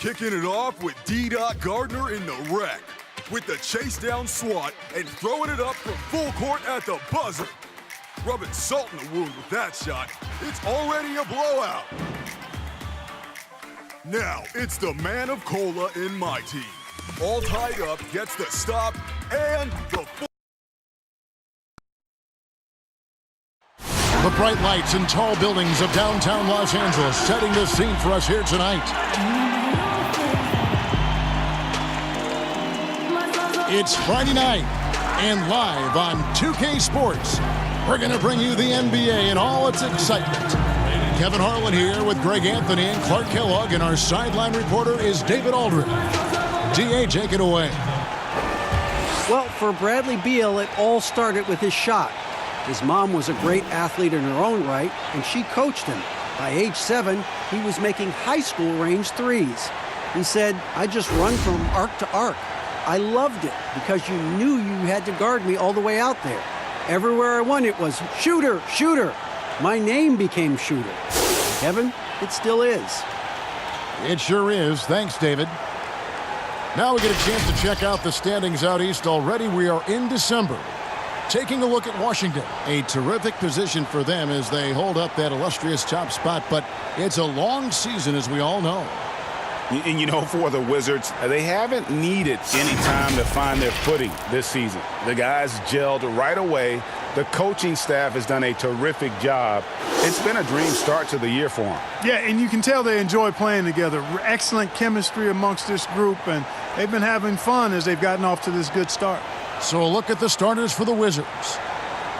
kicking it off with D. Gardner in the wreck, with the chase down swat and throwing it up from full court at the buzzer. Rubbing salt in the wound with that shot. It's already a blowout. Now it's the man of Cola in my team. All tied up, gets the stop, and the The bright lights and tall buildings of downtown Los Angeles setting the scene for us here tonight. It's Friday night, and live on 2K Sports, we're going to bring you the NBA in all its excitement. Kevin Harlan here with Greg Anthony and Clark Kellogg, and our sideline reporter is David Aldridge. DA, take it away. Well, for Bradley Beal, it all started with his shot. His mom was a great athlete in her own right, and she coached him. By age 7, he was making high school range threes. He said, "I just run from arc to arc. I loved it because you knew you had to guard me all the way out there. Everywhere I went, it was shooter, shooter. My name became shooter." Kevin, it still is. It sure is. Thanks, David. Now we get a chance to check out the standings out east already. We are in December. Taking a look at Washington, a terrific position for them as they hold up that illustrious top spot, but it's a long season, as we all know. And, you know, for the Wizards, they haven't needed any time to find their footing this season. The guys gelled right away. The coaching staff has done a terrific job. It's been a dream start to the year for them. Yeah, and you can tell they enjoy playing together. Excellent chemistry amongst this group, and they've been having fun as they've gotten off to this good start. So a look at the starters for the Wizards.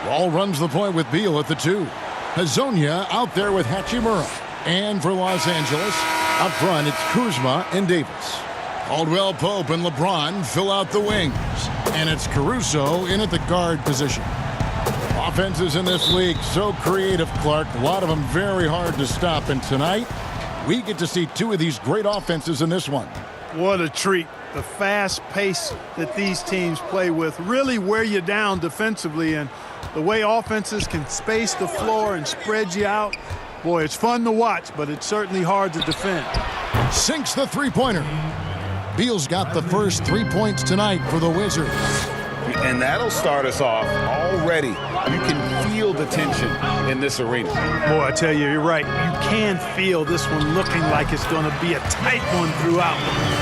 Wall runs the point with Beal at the 2. Hazonia out there with Hachimura. And for Los Angeles, up front it's Kuzma and Davis. Caldwell Pope and LeBron fill out the wings. And it's Caruso in at the guard position. Offenses in this league so creative, Clark. A lot of them very hard to stop. And tonight, we get to see 2 of these great offenses in this one. What a treat. The fast pace that these teams play with really wear you down defensively, and the way offenses can space the floor and spread you out, boy, it's fun to watch, but it's certainly hard to defend. Sinks the three-pointer. Beal's got the first 3 points tonight for the Wizards. And that'll start us off already. You can feel the tension in this arena. Boy, I tell you, you're right. You can feel this one looking like it's going to be a tight one throughout.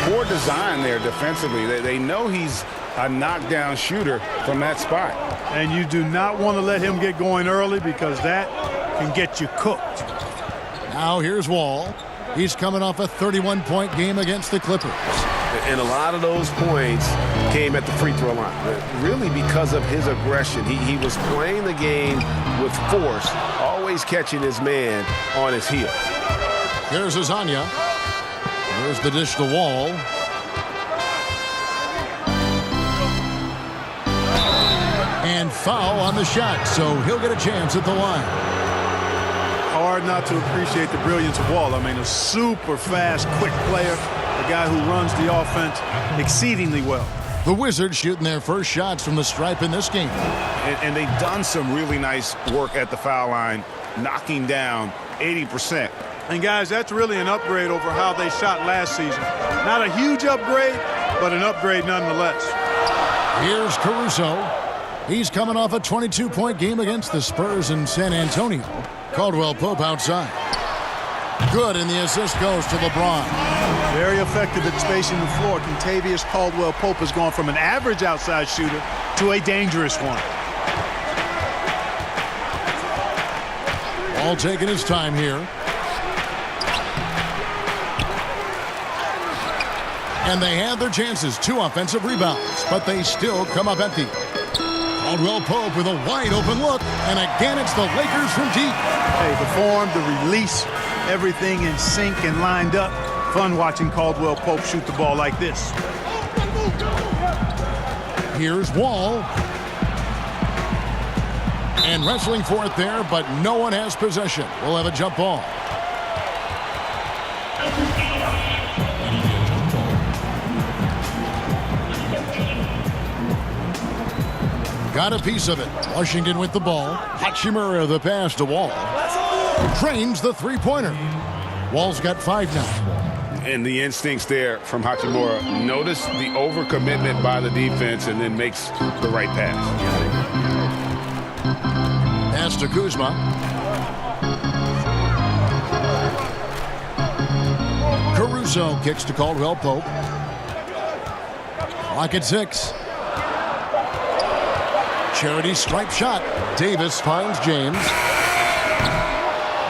Poor design there defensively. They know he's a knockdown shooter from that spot. And you do not want to let him get going early because that can get you cooked. Now here's Wall. He's coming off a 31-point game against the Clippers. And a lot of those points came at the free throw line, really because of his aggression. He was playing the game with force, always catching his man on his heels. Here's Azania. Here's the dish to Wall. And foul on the shot, so he'll get a chance at the line. Hard not to appreciate the brilliance of Wall. I mean, a super fast, quick player. A guy who runs the offense exceedingly well. The Wizards shooting their first shots from the stripe in this game. And they've done some really nice work at the foul line, knocking down 80%. And, guys, that's really an upgrade over how they shot last season. Not a huge upgrade, but an upgrade nonetheless. Here's Caruso. He's coming off a 22-point game against the Spurs in San Antonio. Caldwell Pope outside. Good, and the assist goes to LeBron. Very effective at spacing the floor. Kentavious Caldwell Pope has gone from an average outside shooter to a dangerous one. All taking his time here. And they have their chances. 2 offensive rebounds, but they still come up empty. Caldwell Pope with a wide open look, and again it's the Lakers from deep. Hey, the form, the release, everything in sync and lined up. Fun watching Caldwell Pope shoot the ball like this. Here's Wall. And wrestling for it there, but no one has possession. We'll have a jump ball. Got a piece of it. Washington with the ball. Hachimura the pass to Wall. Trains the three-pointer. Wall's got 5 now. And the instincts there from Hachimura. Notice the overcommitment by the defense and then makes the right pass. Pass to Kuzma. Caruso kicks to Caldwell Pope. Clock at 6. Charity stripe shot. Davis finds James.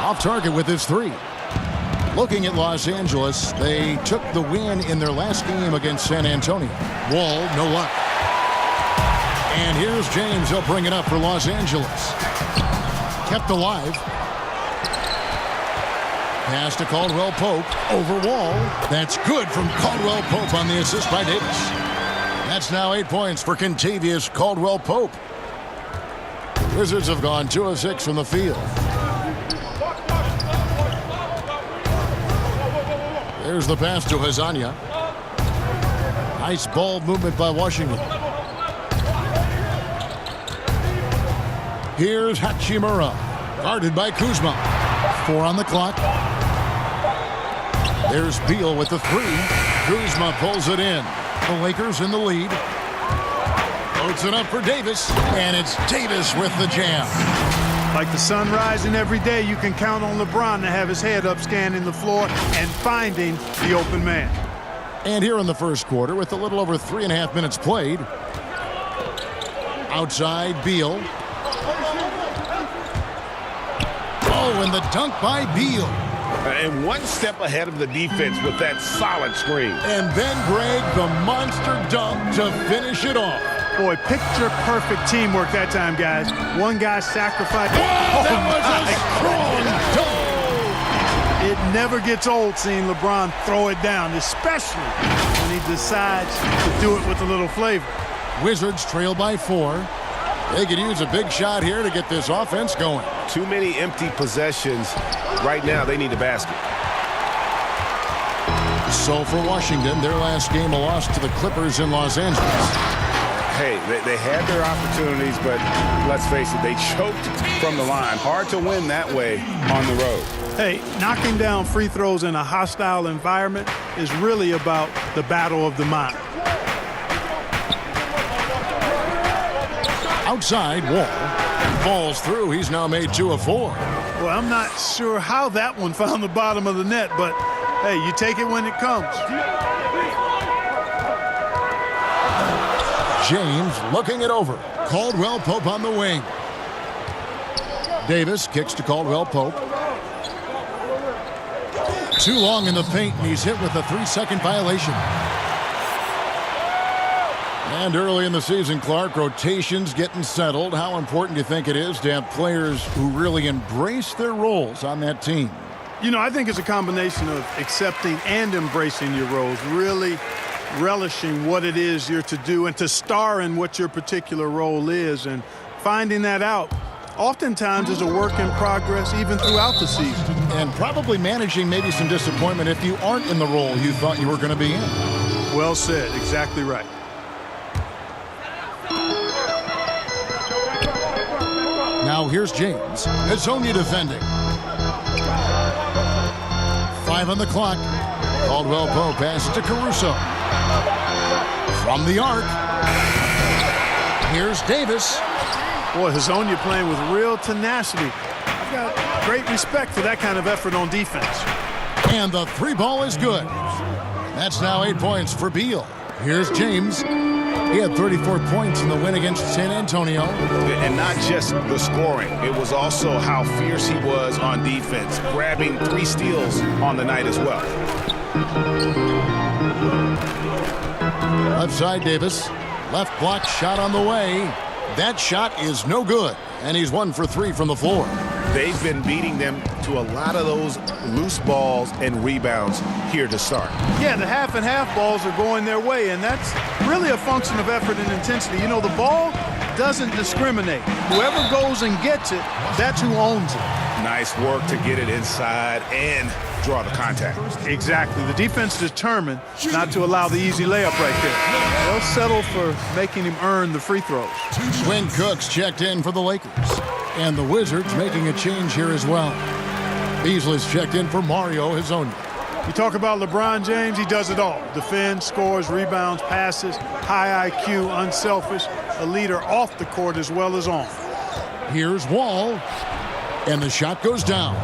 Off target with his 3. Looking at Los Angeles, they took the win in their last game against San Antonio. Wall, no luck. And here's James. He'll bring it up for Los Angeles. Kept alive. Pass to Caldwell Pope. Over Wall. That's good from Caldwell Pope on the assist by Davis. That's now 8 points for Kentavious Caldwell Pope. Wizards have gone 2 of 6 from the field. There's the pass to Hazanya. Nice ball movement by Washington. Here's Hachimura. Guarded by Kuzma. 4 on the clock. There's Beal with the 3. Kuzma pulls it in. The Lakers in the lead. Loads it up for Davis. And it's Davis with the jam. Like the sun rising every day, you can count on LeBron to have his head up scanning the floor and finding the open man. And here in the first quarter, with a little over 3.5 minutes played. Outside, Beal. Oh, and the dunk by Beal. And one step ahead of the defense with that solid screen. And then Greg, the monster dunk to finish it off. Boy, picture-perfect teamwork that time, guys. One guy sacrificed. That was a strong dunk. It never gets old seeing LeBron throw it down, especially when he decides to do it with a little flavor. Wizards trail by 4. They could use a big shot here to get this offense going. Too many empty possessions. Right now, they need a basket. So for Washington, their last game a loss to the Clippers in Los Angeles. Hey, they had their opportunities, but let's face it, they choked from the line. Hard to win that way on the road. Hey, knocking down free throws in a hostile environment is really about the battle of the mind. Outside, Wall falls through. He's now made 2 of 4. Well, I'm not sure how that one found the bottom of the net, but hey, you take it when it comes. James looking it over. Caldwell Pope on the wing. Davis kicks to Caldwell Pope. Too long in the paint, and he's hit with a 3-second violation. And early in the season, Clark, rotations getting settled. How important do you think it is to have players who really embrace their roles on that team? You know, I think it's a combination of accepting and embracing your roles, really relishing what it is you're to do and to star in what your particular role is, and finding that out oftentimes is a work in progress even throughout the season. And probably managing maybe some disappointment if you aren't in the role you thought you were going to be in. Well said. Exactly right. Now here's James. Hazanya defending. 5 on the clock. Caldwell Pope passes to Caruso. From the arc. Here's Davis. Boy, Hazanya playing with real tenacity. I've got great respect for that kind of effort on defense. And the 3 ball is good. That's now 8 points for Beal. Here's James. He had 34 points in the win against San Antonio. And not just the scoring. It was also how fierce he was on defense, grabbing 3 steals on the night as well. Left side, Davis. Left block shot on the way. That shot is no good. And he's 1 for 3 from the floor. They've been beating them to a lot of those loose balls and rebounds here to start. Yeah, the half and half balls are going their way, and that's really a function of effort and intensity. You know, the ball doesn't discriminate. Whoever goes and gets it, that's who owns it. Nice work to get it inside and draw the contact. Exactly. The defense determined not to allow the easy layup right there. They'll settle for making him earn the free throws. Quinn Cook's checked in for the Lakers. And the Wizards making a change here as well. Beasley's checked in for Mario Hazanya. You talk about LeBron James, he does it all. Defends, scores, rebounds, passes, high IQ, unselfish, a leader off the court as well as on. Here's Wall, and the shot goes down.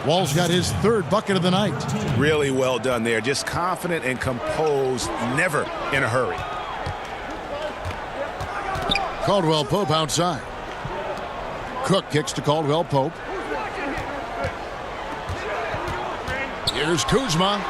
Wall's got his third bucket of the night. Really well done there. Just confident and composed, never in a hurry. Caldwell Pope outside. Cook kicks to Caldwell Pope. Here's Kuzma,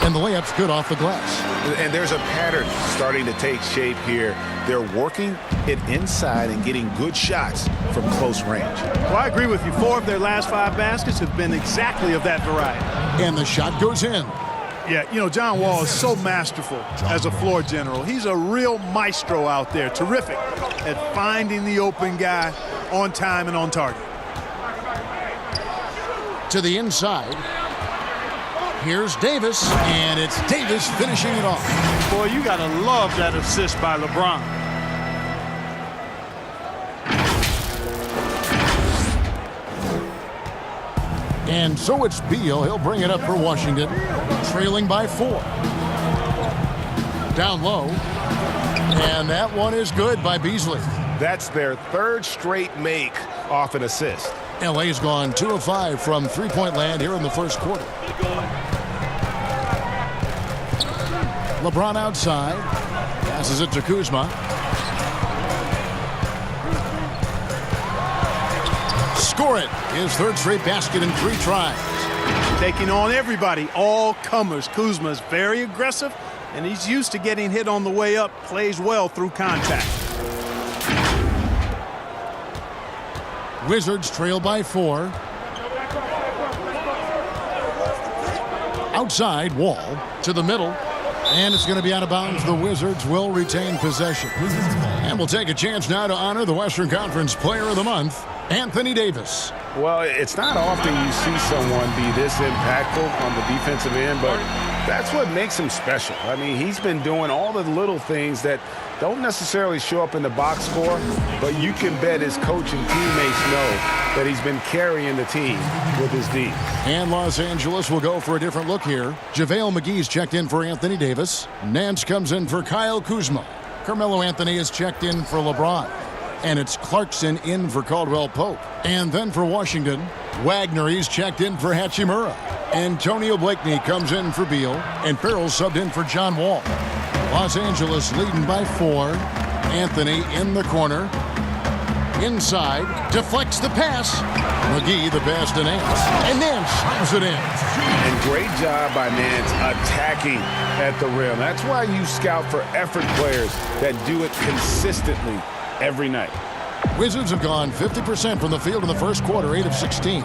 and the layup's good off the glass. And there's a pattern starting to take shape here. They're working it inside and getting good shots from close range. Well, I agree with you. 4 of their last 5 baskets have been exactly of that variety. And the shot goes in. Yeah, you know, John Wall is so masterful as a floor general. He's a real maestro out there, terrific at finding the open guy on time and on target. To the inside. Here's Davis, and it's Davis finishing it off. Boy, you got to love that assist by LeBron. And so it's Beal. He'll bring it up for Washington, trailing by 4. Down low, and that one is good by Beasley. That's their 3rd straight make off an assist. L.A.'s gone 2 of 5 from three-point land here in the first quarter. LeBron outside, passes it to Kuzma. Score it. His 3rd straight basket in 3 tries. Taking on everybody, all comers. Kuzma's very aggressive, and he's used to getting hit on the way up. Plays well through contact. Wizards trail by 4. Outside, Wall to the middle. And it's going to be out of bounds. The Wizards will retain possession. And we'll take a chance now to honor the Western Conference Player of the Month, Anthony Davis. Well, it's not often you see someone be this impactful on the defensive end, but that's what makes him special. I mean, he's been doing all the little things that don't necessarily show up in the box score, but you can bet his coach and teammates know that he's been carrying the team with his D. And Los Angeles will go for a different look here. JaVale McGee's checked in for Anthony Davis. Nance comes in for Kyle Kuzma. Carmelo Anthony is checked in for LeBron. And it's Clarkson in for Caldwell Pope. And then for Washington, Wagner, he's checked in for Hachimura. Antonio Blakeney comes in for Beal. And Farrell's subbed in for John Wall. Los Angeles leading by 4. Anthony in the corner. Inside, deflects the pass. McGee the pass to Nance. And Nance slams it in. And great job by Nance attacking at the rim. That's why you scout for effort players that do it consistently every night. Wizards have gone 50% from the field in the first quarter, 8 of 16.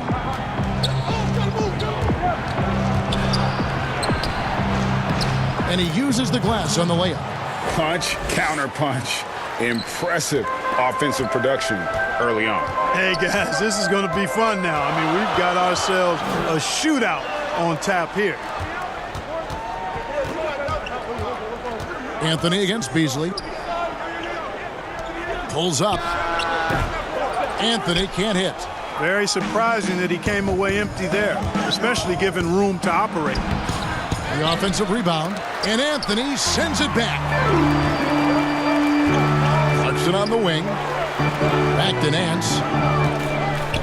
And he uses the glass on the layup. Punch, counter punch. Impressive offensive production early on. Hey, guys, this is going to be fun now. I mean, we've got ourselves a shootout on tap here. Anthony against Beasley. Pulls up. Anthony can't hit. Very surprising that he came away empty there, especially given room to operate. The offensive rebound, and Anthony sends it back. Clarkson on the wing. Back to Nance.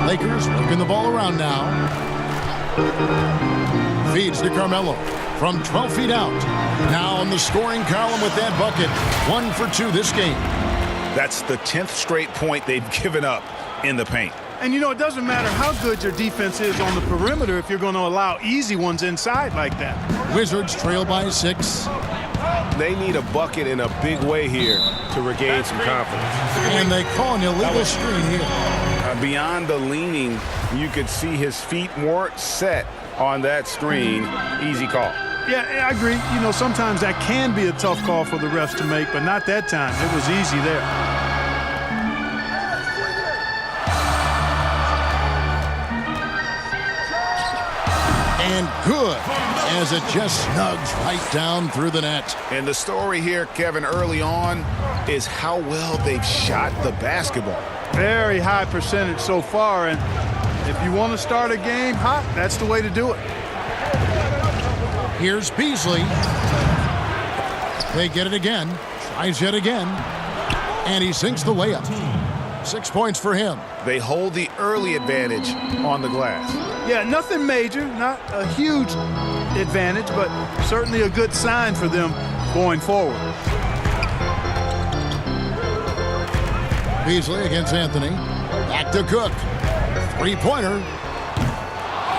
Lakers working the ball around now. Feeds to Carmelo from 12 feet out. Now on the scoring column with that bucket. 1 for 2 this game. That's the 10th straight point they've given up in the paint. And, you know, it doesn't matter how good your defense is on the perimeter if you're going to allow easy ones inside like that. Wizards trail by 6. They need a bucket in a big way here to regain some confidence. And they call an illegal screen here. Beyond the leaning, you could see his feet weren't set on that screen. Easy call. Yeah, I agree. You know, sometimes that can be a tough call for the refs to make, but not that time. It was easy there. And good, as it just snugs right down through the net. And the story here, Kevin, early on is how well they've shot the basketball. Very high percentage so far, and if you want to start a game hot, that's the way to do it. Here's Beasley. They get it again. Tries yet again. And he sinks the layup. 6 points for him. They hold the early advantage on the glass. Yeah, nothing major, not a huge advantage, but certainly a good sign for them going forward. Beasley against Anthony. Back to Cook. Three-pointer.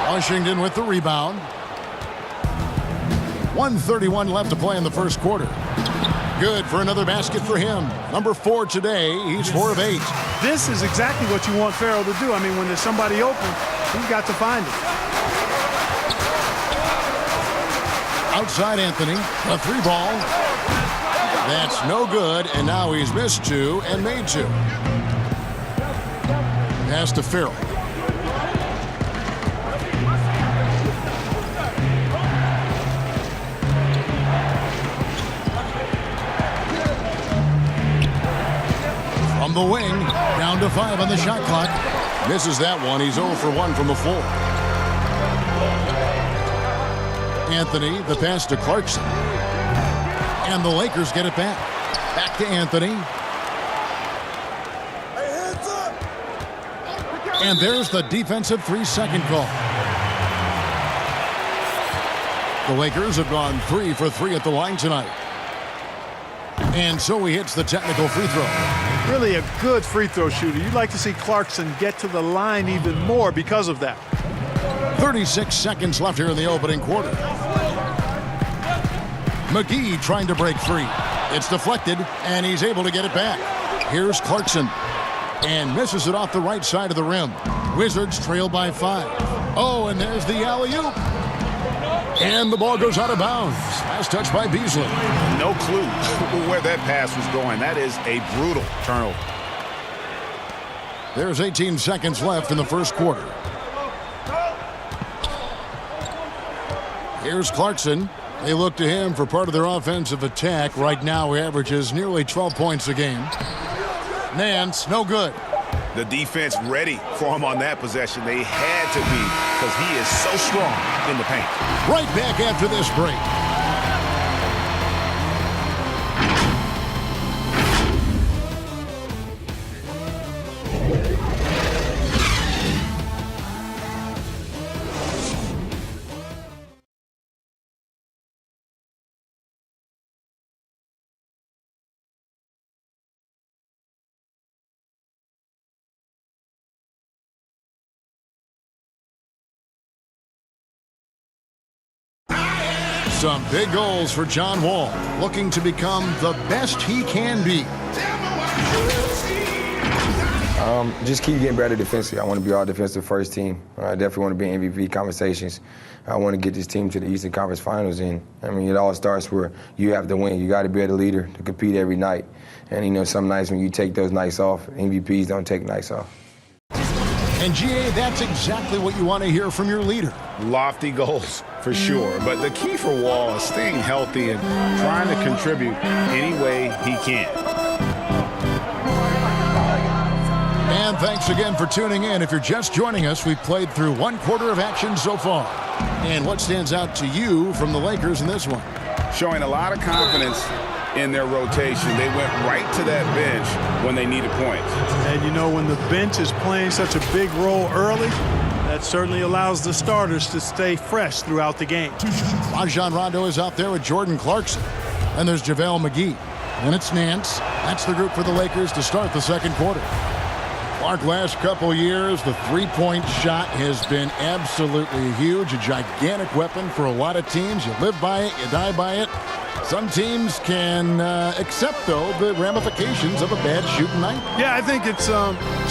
Washington with the rebound. 1:31 left to play in the first quarter. Good for another basket for him. Number 4 today. He's 4 of 8. This is exactly what you want Farrell to do. I mean, when there's somebody open, he's got to find it. Outside Anthony. A 3-ball. That's no good, and now he's missed 2 and made 2. Pass to Farrell. From the wing, down to 5 on the shot clock. Misses that one. He's 0 for 1 from the floor. Anthony, the pass to Clarkson. And the Lakers get it back. Back to Anthony. And there's the defensive 3-second call. The Lakers have gone 3 for 3 at the line tonight. And so he hits the technical free throw. Really a good free throw shooter. You'd like to see Clarkson get to the line even more because of that. 36 seconds left here in the opening quarter. McGee trying to break free. It's deflected, and he's able to get it back. Here's Clarkson. And misses it off the right side of the rim. Wizards trail by 5. Oh, and there's the alley-oop. And the ball goes out of bounds. Last touch by Beasley. No clue where that pass was going. That is a brutal turnover. There's 18 seconds left in the first quarter. Here's Clarkson. They look to him for part of their offensive attack. Right now, he averages nearly 12 points a game. Nance, no good. The defense ready for him on that possession. They had to be because he is so strong in the paint. Right back after this break. Some big goals for John Wall, looking to become the best he can be. Just keep getting better defensively. I want to be our defensive first team. I definitely want to be in MVP conversations. I want to get this team to the Eastern Conference Finals. And I mean, it all starts where you have to win. You got to be the leader to compete every night. And you know, some nights when you take those nights off, MVPs don't take nights off. And GA, that's exactly what you want to hear from your leader. Lofty goals, for sure. But the key for Wall is staying healthy and trying to contribute any way he can. And thanks again for tuning in. If you're just joining us, we've played through 1 quarter of action so far. And what stands out to you from the Lakers in this one? Showing a lot of confidence in their rotation. They went right to that bench when they needed points. And you know, when the bench is playing such a big role early, that certainly allows the starters to stay fresh throughout the game. Rajon Rondo is out there with Jordan Clarkson. And there's JaVale McGee. And it's Nance. That's the group for the Lakers to start the second quarter. Clark, last couple years, the three-point shot has been absolutely huge, a gigantic weapon for a lot of teams. You live by it, you die by it. Some teams can accept, though, the ramifications of a bad shooting night. Yeah, I think it's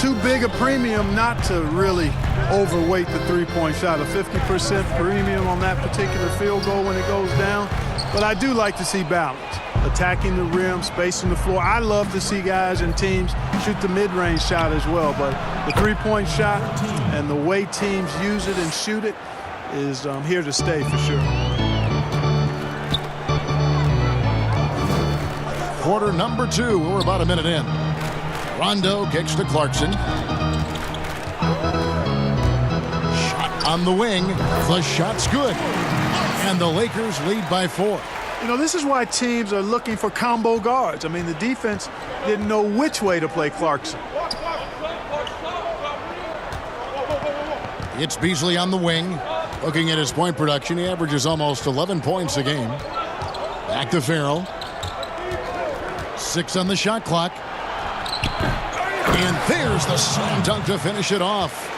too big a premium not to really overweight the three-point shot. A 50% premium on that particular field goal when it goes down. But I do like to see balance. Attacking the rim, spacing the floor. I love to see guys and teams shoot the mid-range shot as well. But the three-point shot and the way teams use it and shoot it is here to stay for sure. Quarter number 2. We're about a minute in. Rondo kicks to Clarkson. Shot on the wing. The shot's good. And the Lakers lead by 4. You know, this is why teams are looking for combo guards. I mean, the defense didn't know which way to play Clarkson. It's Beasley on the wing. Looking at his point production, he averages almost 11 points a game. Back to Farrell. 6 on the shot clock. And there's the slam dunk to finish it off.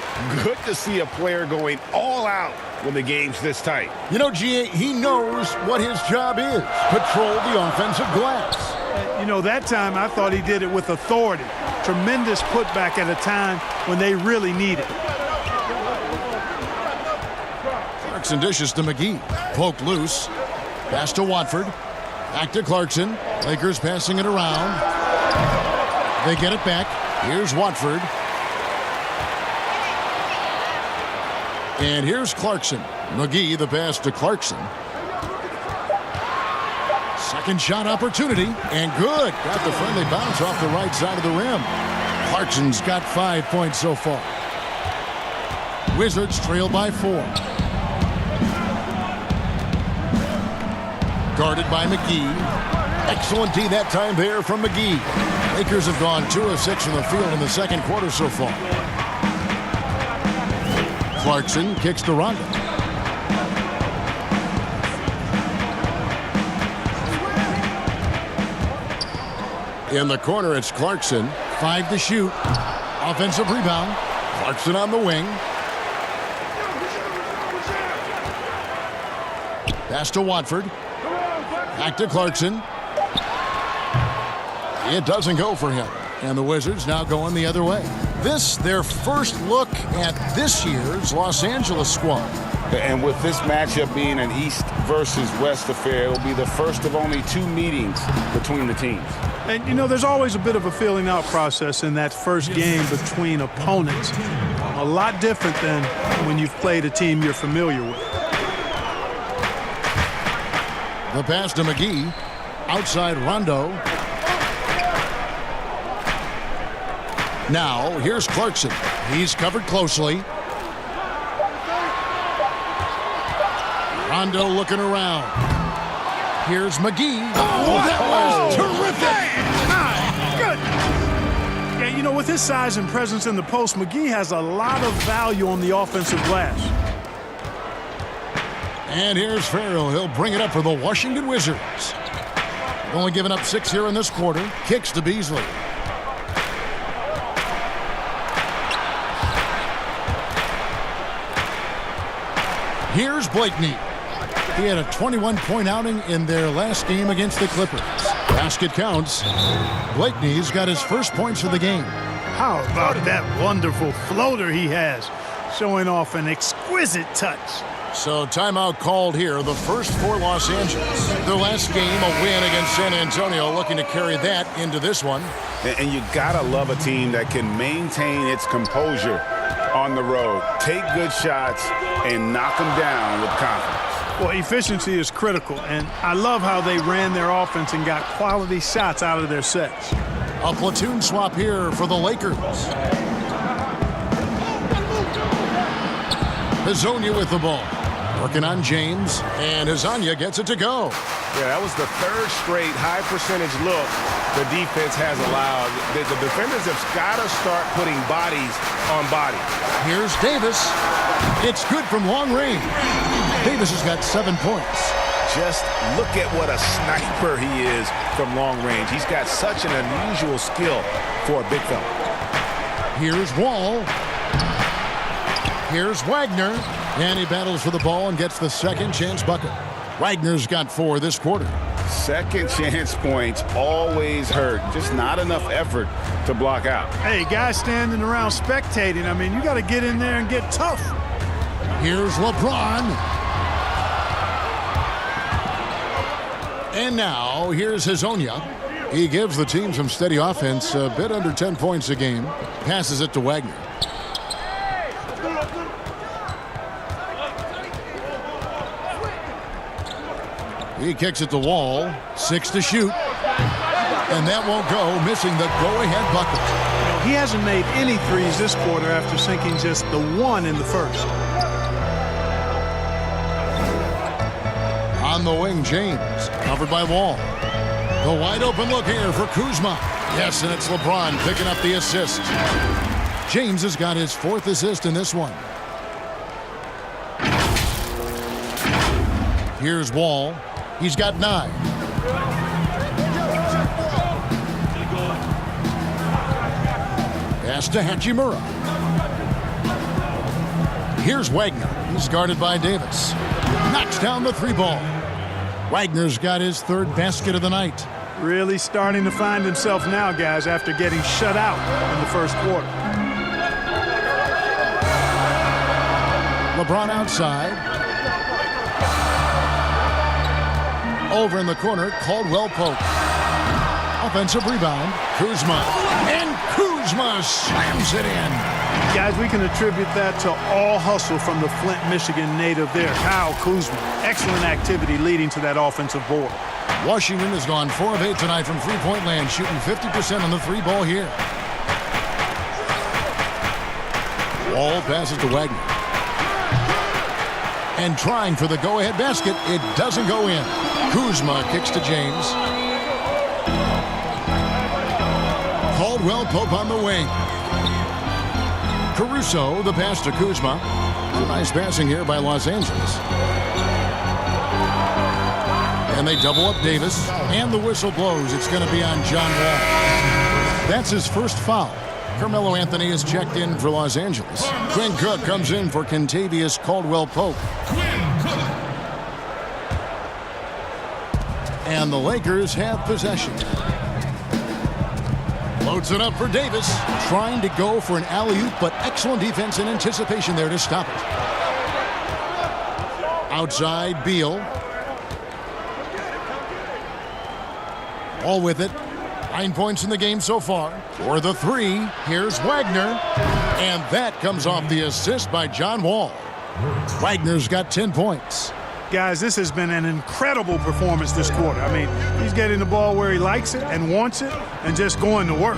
Good to see a player going all out when the game's this tight. You know, G.A., he knows what his job is. Patrol the offensive glass. You know, that time I thought he did it with authority. Tremendous putback at a time when they really need it. Clarkson dishes to McGee. Poked loose. Pass to Watford. Back to Clarkson. Lakers passing it around. They get it back. Here's Watford. And here's Clarkson. McGee, the pass to Clarkson. Second shot opportunity. And good. Got the friendly bounce off the right side of the rim. Clarkson's got 5 points so far. Wizards trail by 4. Guarded by McGee. Excellent D that time there from McGee. Lakers have gone 2 of 6 from the field in the second quarter so far. Clarkson kicks to Rondo. In the corner, it's Clarkson. 5 to shoot. Offensive rebound. Clarkson on the wing. Pass to Watford. Back to Clarkson. It doesn't go for him. And the Wizards now going the other way. This, their first look at this year's Los Angeles squad. And with this matchup being an East versus West affair, it'll be the first of only 2 meetings between the teams. And, you know, there's always a bit of a filling out process in that first game between opponents. A lot different than when you've played a team you're familiar with. The pass to McGee. Outside Rondo. Now, here's Clarkson. He's covered closely. Rondo looking around. Here's McGee. Oh, that was terrific! My goodness! Yeah, you know, with his size and presence in the post, McGee has a lot of value on the offensive glass. And here's Farrell. He'll bring it up for the Washington Wizards. Only giving up 6 here in this quarter. Kicks to Beasley. Here's Blakeney. He had a 21-point outing in their last game against the Clippers. Basket counts. Blakeney's got his first points of the game. How about that wonderful floater he has, showing off an exquisite touch. So timeout called here, the first for Los Angeles. Their last game, a win against San Antonio, looking to carry that into this one. And you gotta love a team that can maintain its composure on the road, take good shots, and knock them down with confidence. Well, efficiency is critical, and I love how they ran their offense and got quality shots out of their sets. A platoon swap here for the Lakers. Hazonia with the ball. Working on James, and Hazonia gets it to go. Yeah, that was the 3rd straight high-percentage look the defense has allowed. The defenders have got to start putting bodies on bodies. Here's Davis. It's good from long range. Davis has got 7 points. Just look at what a sniper he is from long range. He's got such an unusual skill for a big fella. Here's Wall. Here's Wagner. And he battles for the ball and gets the second chance bucket. Wagner's got 4 this quarter. Second chance points always hurt. Just not enough effort to block out. Hey, guys standing around spectating, I mean, you got to get in there and get tough. Here's LeBron. And now, here's Hazonia. He gives the team some steady offense, a bit under 10 points a game. Passes it to Wagner. He kicks it to Wall. 6 to shoot. And that won't go, missing the go-ahead bucket. He hasn't made any threes this quarter after sinking just the 1 in the first. On the wing, James, covered by Wall. The wide open look here for Kuzma. Yes, and it's LeBron picking up the assist. James has got his 4th assist in this one. Here's Wall. He's got 9. Pass to Hachimura. Here's Wagner. He's guarded by Davis. Knocks down the 3-ball. Wagner's got his 3rd basket of the night. Really starting to find himself now, guys, after getting shut out in the first quarter. LeBron outside. Over in the corner, Caldwell Pope. Offensive rebound, Kuzma. And Kuzma slams it in. Guys, we can attribute that to all hustle from the Flint, Michigan native there, Kyle Kuzma. Excellent activity leading to that offensive board. Washington has gone 4 of 8 tonight from three-point land, shooting 50% on the 3-ball here. Wall passes to Wagner. And trying for the go-ahead basket, it doesn't go in. Kuzma kicks to James. Caldwell Pope on the wing. Caruso, the pass to Kuzma. Nice passing here by Los Angeles. And they double up Davis. And the whistle blows. It's going to be on John Wall. That's his first foul. Carmelo Anthony is checked in for Los Angeles. Quinn Cook comes in for Kentavious Caldwell Pope. And the Lakers have possession. Loads it up for Davis. Trying to go for an alley-oop, but excellent defense and anticipation there to stop it. Outside, Beal. All with it. 9 points in the game so far. For the 3, here's Wagner. And that comes off the assist by John Wall. Wagner's got 10 points. Guys, this has been an incredible performance this quarter. I mean, he's getting the ball where he likes it and wants it and just going to work.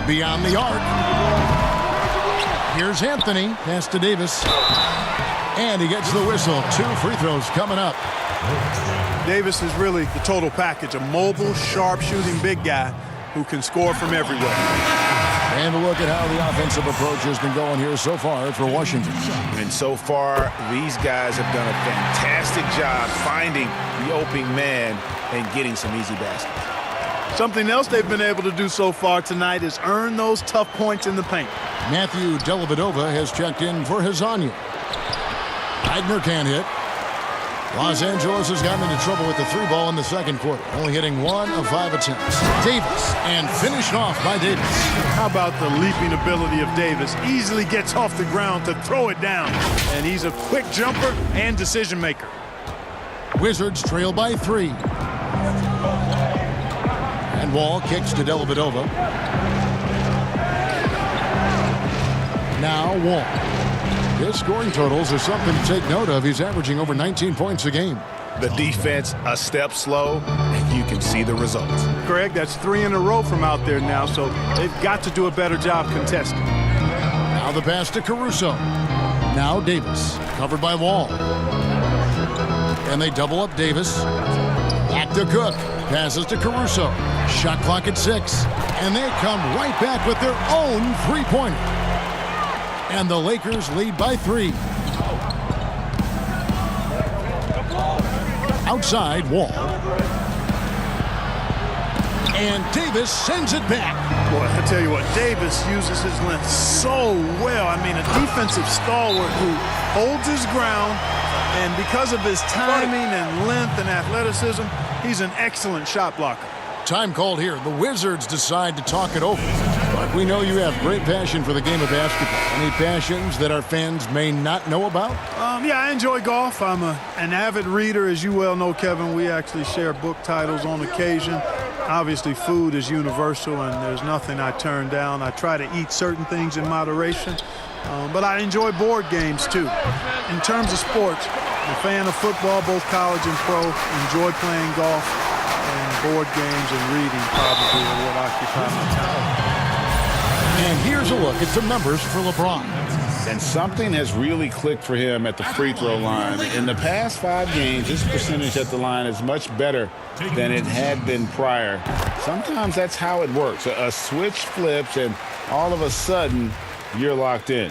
Beyond the arc. Here's Anthony. Pass to Davis. And he gets the whistle. 2 free throws coming up. Davis is really the total package. A mobile, sharp-shooting big guy who can score from everywhere. And a look at how the offensive approach has been going here so far for Washington. And so far, these guys have done a fantastic job finding the opening man and getting some easy baskets. Something else they've been able to do so far tonight is earn those tough points in the paint. Matthew Dellavedova has checked in for Hezonja. Wagner can't hit. Los Angeles has gotten into trouble with the 3-ball in the second quarter, only hitting 1 of 5 attempts. Davis, and finished off by Davis. How about the leaping ability of Davis? Easily gets off the ground to throw it down. And he's a quick jumper and decision maker. Wizards trail by 3. And Wall kicks to Dellavedova. Now Wall. His scoring totals are something to take note of. He's averaging over 19 points a game. The defense a step slow, and you can see the results. Greg, that's 3 in a row from out there now, so they've got to do a better job contesting. Now the pass to Caruso. Now Davis, covered by Wall. And they double up Davis. Back to Cook. Passes to Caruso. Shot clock at 6. And they come right back with their own three-pointer. And the Lakers lead by 3. Outside, Wall. And Davis sends it back. Boy, I tell you what, Davis uses his length so well. I mean, a defensive stalwart who holds his ground, and because of his timing and length and athleticism, he's an excellent shot blocker. Time called here. The Wizards decide to talk it over. But we know you have great passion for the game of basketball. Any passions that our fans may not know about? Yeah, I enjoy golf. I'm an avid reader, as you well know, Kevin. We actually share book titles on occasion. Obviously, food is universal, and there's nothing I turn down. I try to eat certain things in moderation, but I enjoy board games, too. In terms of sports, I'm a fan of football, both college and pro. Enjoy playing golf, and board games and reading probably are what occupy my time. And here's a look at some numbers for LeBron. And something has really clicked for him at the free throw line. In the past 5 games, his percentage at the line is much better than it had been prior. Sometimes that's how it works. A switch flips, and all of a sudden, you're locked in.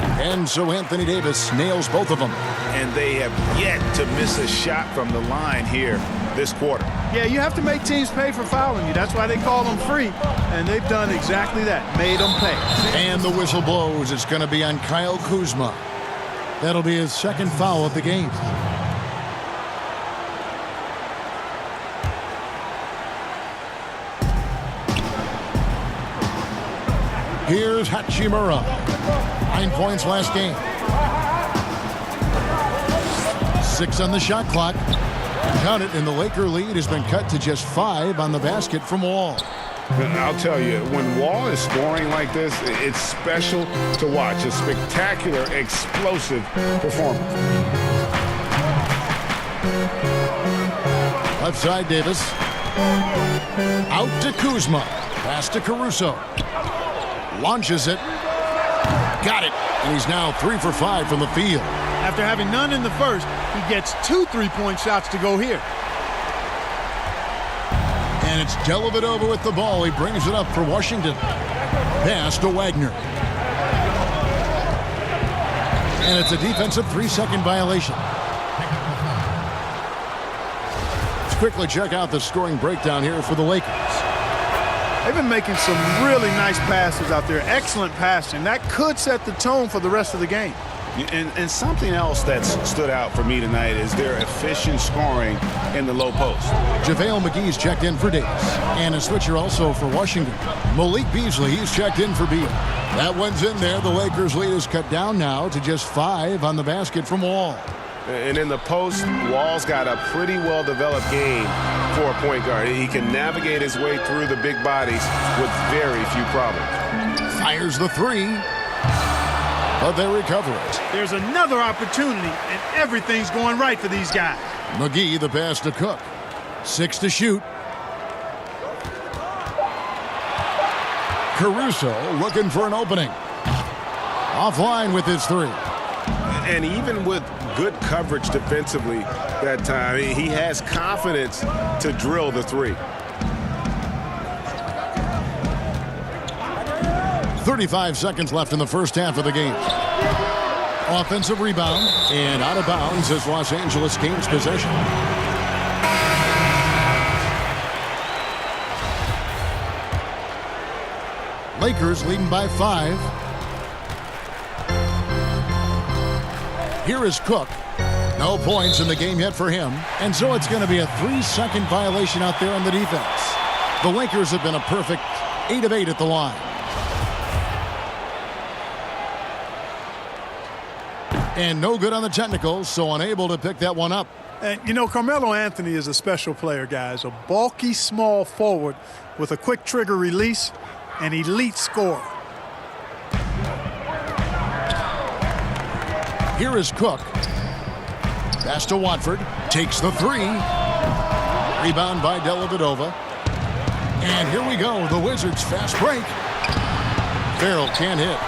And so Anthony Davis nails both of them. And they have yet to miss a shot from the line here this quarter. Yeah, you have to make teams pay for fouling you. That's why they call them free. And they've done exactly that, made them pay. And the whistle blows. It's going to be on Kyle Kuzma. That'll be his second foul of the game. Here's Hachimura. 9 points last game. 6 on the shot clock. Count it, and the Laker lead has been cut to just 5 on the basket from Wall. I'll tell you, when Wall is scoring like this, it's special to watch. A spectacular, explosive performance. Left side, Davis. Out to Kuzma. Pass to Caruso. Launches it. Got it. And he's now 3 for 5 from the field. After having none in the first, he gets 2 3-point shots to go here. And it's Dellavedova with the ball. He brings it up for Washington. Pass to Wagner. And it's a defensive 3-second violation. Let's quickly check out the scoring breakdown here for the Lakers. They've been making some really nice passes out there. Excellent passing. That could set the tone for the rest of the game. And something else that's stood out for me tonight is their efficient scoring in the low post. JaVale McGee's checked in for Davis. And a switcher also for Washington. Malik Beasley, he's checked in for Beal. That one's in there. The Lakers' lead is cut down now to just 5 on the basket from Wall. And in the post, Wall's got a pretty well-developed game for a point guard. He can navigate his way through the big bodies with very few problems. Fires the 3. But they recover it. There's another opportunity, and everything's going right for these guys. McGee, the pass to Cook. 6 to shoot. Caruso looking for an opening. Offline with his 3. And even with good coverage defensively that time, he has confidence to drill the 3. 35 seconds left in the first half of the game. Offensive rebound, and out of bounds as Los Angeles gains possession. Lakers leading by 5. Here is Cook. No points in the game yet for him, and so it's going to be a 3-second violation out there on the defense. The Lakers have been a perfect 8 of 8 at the line. And no good on the technicals, so unable to pick that one up. And, you know, Carmelo Anthony is a special player, guys. A bulky, small forward with a quick trigger release, an elite scorer. Here is Cook. Pass to Watford. Takes the 3. Rebound by Dellavedova. And here we go. The Wizards fast break. Farrell can't hit.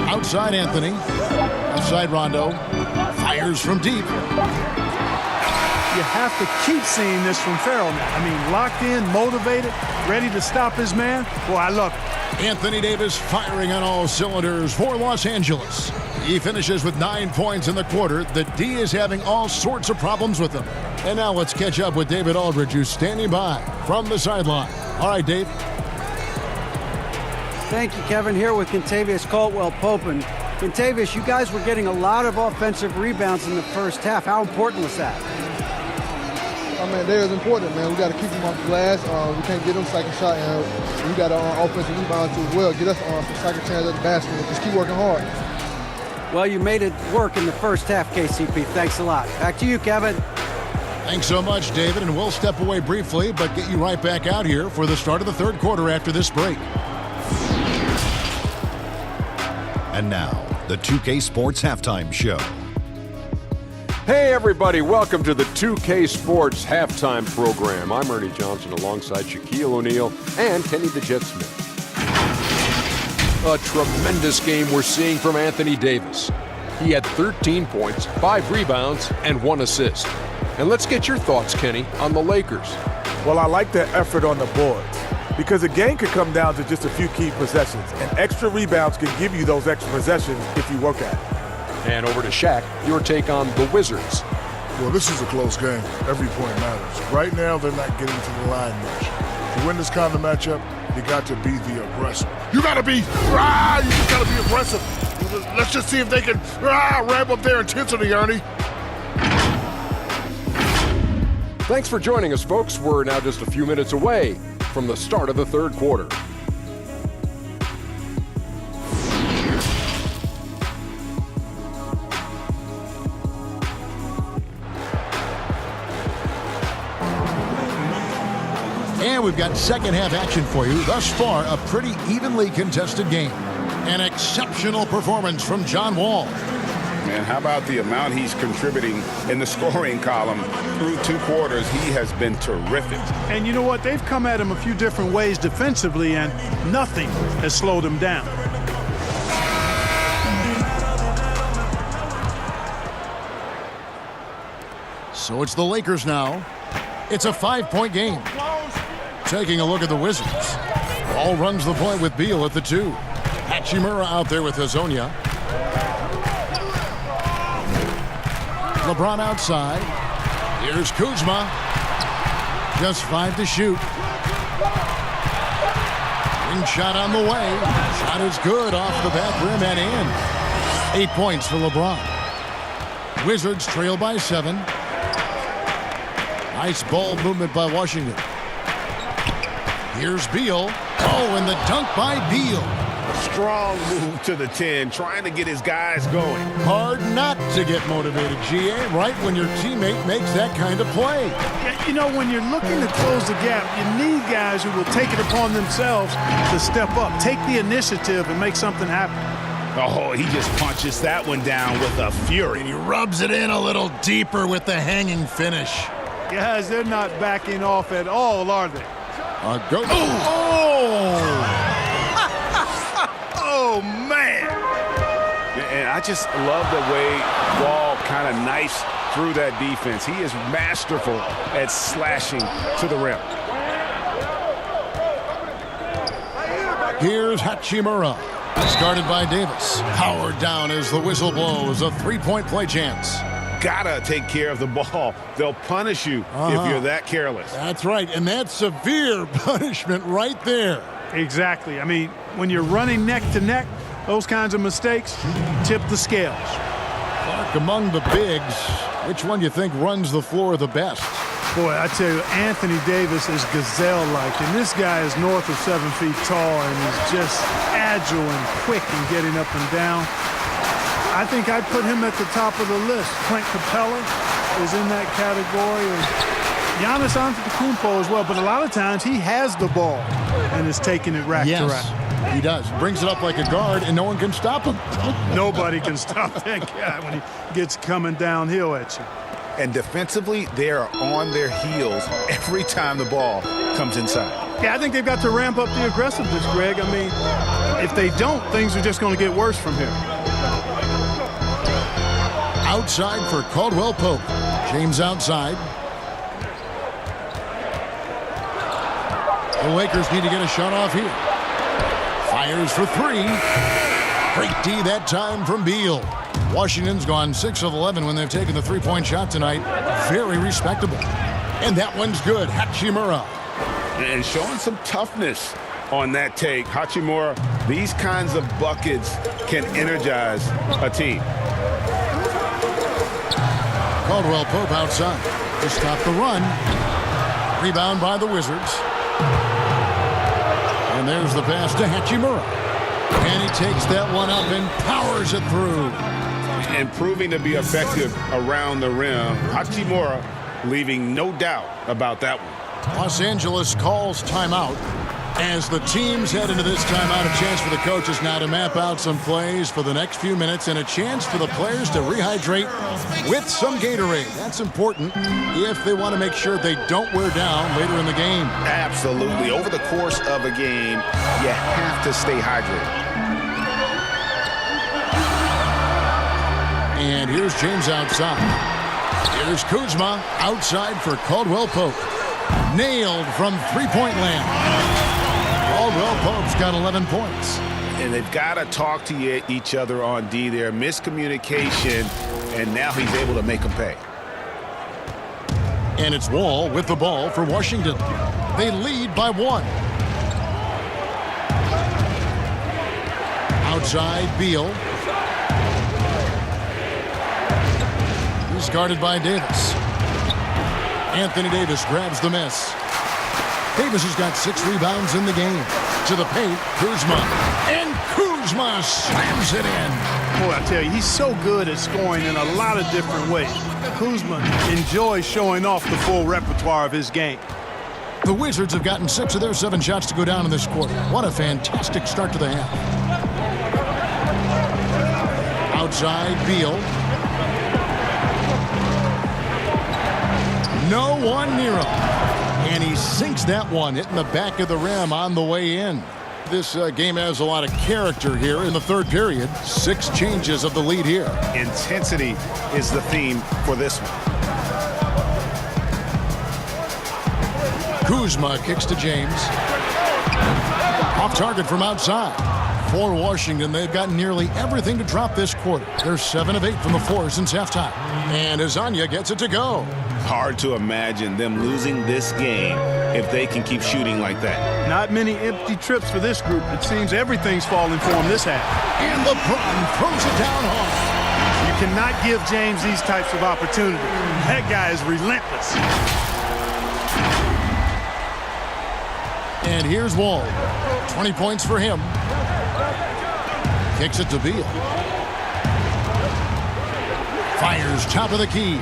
Outside Anthony. Outside Rondo. Fires from deep. You have to keep seeing this from Farrell now. I mean, locked in, motivated, ready to stop his man. Boy, I love it. Anthony Davis firing on all cylinders for Los Angeles. He finishes with 9 points in the quarter. The D is having all sorts of problems with him. And now let's catch up with David Aldridge, who's standing by from the sideline. All right, Dave. Thank you, Kevin. Here with Kentavious Caldwell-Pope. And Kentavious, you guys were getting a lot of offensive rebounds in the first half. How important was that? I mean, that is important, man. We got to keep them off the glass. We can't get them second shot, and we got to offensive rebound too as well. Get us some second chance at the basket. Just keep working hard. Well, you made it work in the first half, KCP. Thanks a lot. Back to you, Kevin. Thanks so much, David, and we'll step away briefly, but get you right back out here for the start of the third quarter after this break. And now, the 2K Sports Halftime Show. Hey everybody, welcome to the 2K Sports Halftime Program. I'm Ernie Johnson alongside Shaquille O'Neal and Kenny the Jet Smith. a tremendous game we're seeing from Anthony Davis. He had 13 points, 5 rebounds, and 1 assist. And let's get your thoughts, Kenny, on the Lakers. Well, I like their effort on the boards because a game could come down to just a few key possessions, and extra rebounds can give you those extra possessions if you work at it. And over to Shaq, your take on the Wizards. Well, this is a close game. Every point matters. Right now, they're not getting to the line much. To win this kind of matchup, you got to be the aggressor. You got to be, you just got to be aggressive. Let's just see if they can ramp up their intensity, Ernie. Thanks for joining us, folks. We're now just a few minutes away from the start of the third quarter. And we've got second half action for you. Thus far, a pretty evenly contested game. An exceptional performance from John Wall. Man, how about the amount he's contributing in the scoring column through 2 quarters? He has been terrific. And you know what? They've come at him a few different ways defensively, and nothing has slowed him down. So it's the Lakers now. It's a 5-point game. Taking a look at the Wizards. Ball runs the point with Beal at the 2. Hachimura out there with Hazonia. LeBron outside. Here's Kuzma. Just 5 to shoot. Ring shot on the way. Shot is good off the back rim and in. 8 points for LeBron. Wizards trail by 7. Nice ball movement by Washington. Here's Beal. Oh, and the dunk by Beal. Strong move to the 10, trying to get his guys going. Hard not to get motivated, GA, right when your teammate makes that kind of play. Yeah, you know, when you're looking to close the gap, you need guys who will take it upon themselves to step up, take the initiative, and make something happen. Oh, he just punches that one down with a fury. And he rubs it in a little deeper with the hanging finish. Guys, they're not backing off at all, are they? Go. Oh! Oh, man. And I just love the way Wall kind of knifes through that defense. He is masterful at slashing to the rim. Here's Hachimura. Started by Davis. Powered down as the whistle blows. A 3-point play chance. Gotta take care of the ball. They'll punish you if you're that careless. That's right, and that's severe punishment right there. Exactly. I mean, when you're running neck to neck, those kinds of mistakes tip the scales. Clark, among the bigs, which one do you think runs the floor the best? Boy, I tell you, Anthony Davis is gazelle-like, and this guy is north of 7 feet tall, and he's just agile and quick in getting up and down. I think I'd put him at the top of the list. Clint Capella is in that category, and Giannis Antetokounmpo as well, but a lot of times he has the ball and is taking it rack to rack. He does. Brings it up like a guard, and no one can stop him. Nobody can stop that guy when he gets coming downhill at you. And defensively, they are on their heels every time the ball comes inside. Yeah, I think they've got to ramp up the aggressiveness, Greg. I mean, if they don't, things are just going to get worse from here. Outside for Caldwell Pope. James outside. The Lakers need to get a shot off here. Fires for 3. Great D that time from Beal. Washington's gone 6 of 11 when they've taken the 3-point shot tonight. Very respectable. And that one's good. Hachimura. And showing some toughness on that take. Hachimura, these kinds of buckets can energize a team. Caldwell Pope outside to stop the run. Rebound by the Wizards. And there's the pass to Hachimura. And he takes that one up and powers it through. And proving to be effective around the rim. Hachimura leaving no doubt about that one. Los Angeles calls timeout. As the teams head into this timeout, a chance for the coaches now to map out some plays for the next few minutes and a chance for the players to rehydrate with some Gatorade. That's important if they want to make sure they don't wear down later in the game. Absolutely. Over the course of a game, you have to stay hydrated. And here's James outside. Here's Kuzma outside for Caldwell Pope. Nailed from three-point land. Caldwell Pope's got 11 points. And they've got to talk to each other on D there. Miscommunication, and now he's able to make them pay. And it's Wall with the ball for Washington. They lead by 1. Outside, Beal. He's guarded by Davis. Anthony Davis grabs the miss. Davis has got 6 rebounds in the game. To the paint, Kuzma. And Kuzma slams it in. Boy, I tell you, he's so good at scoring in a lot of different ways. Kuzma enjoys showing off the full repertoire of his game. The Wizards have gotten 6 of their 7 shots to go down in this quarter. What a fantastic start to the half. Outside, Beal. No one near him. And he sinks that one, hitting the back of the rim on the way in. This game has a lot of character here in the third period. 6 changes of the lead here. Intensity is the theme for this one. Kuzma kicks to James. Off target from outside. For Washington, they've got nearly everything to drop this quarter. They're 7 of 8 from the floor since halftime. And Azania gets it to go. Hard to imagine them losing this game if they can keep shooting like that. Not many empty trips for this group. It seems everything's falling for him this half. And LeBron throws it down hard. You cannot give James these types of opportunities. That guy is relentless. And here's Wall. 20 points for him. Kicks it to Beal. Fires top of the key.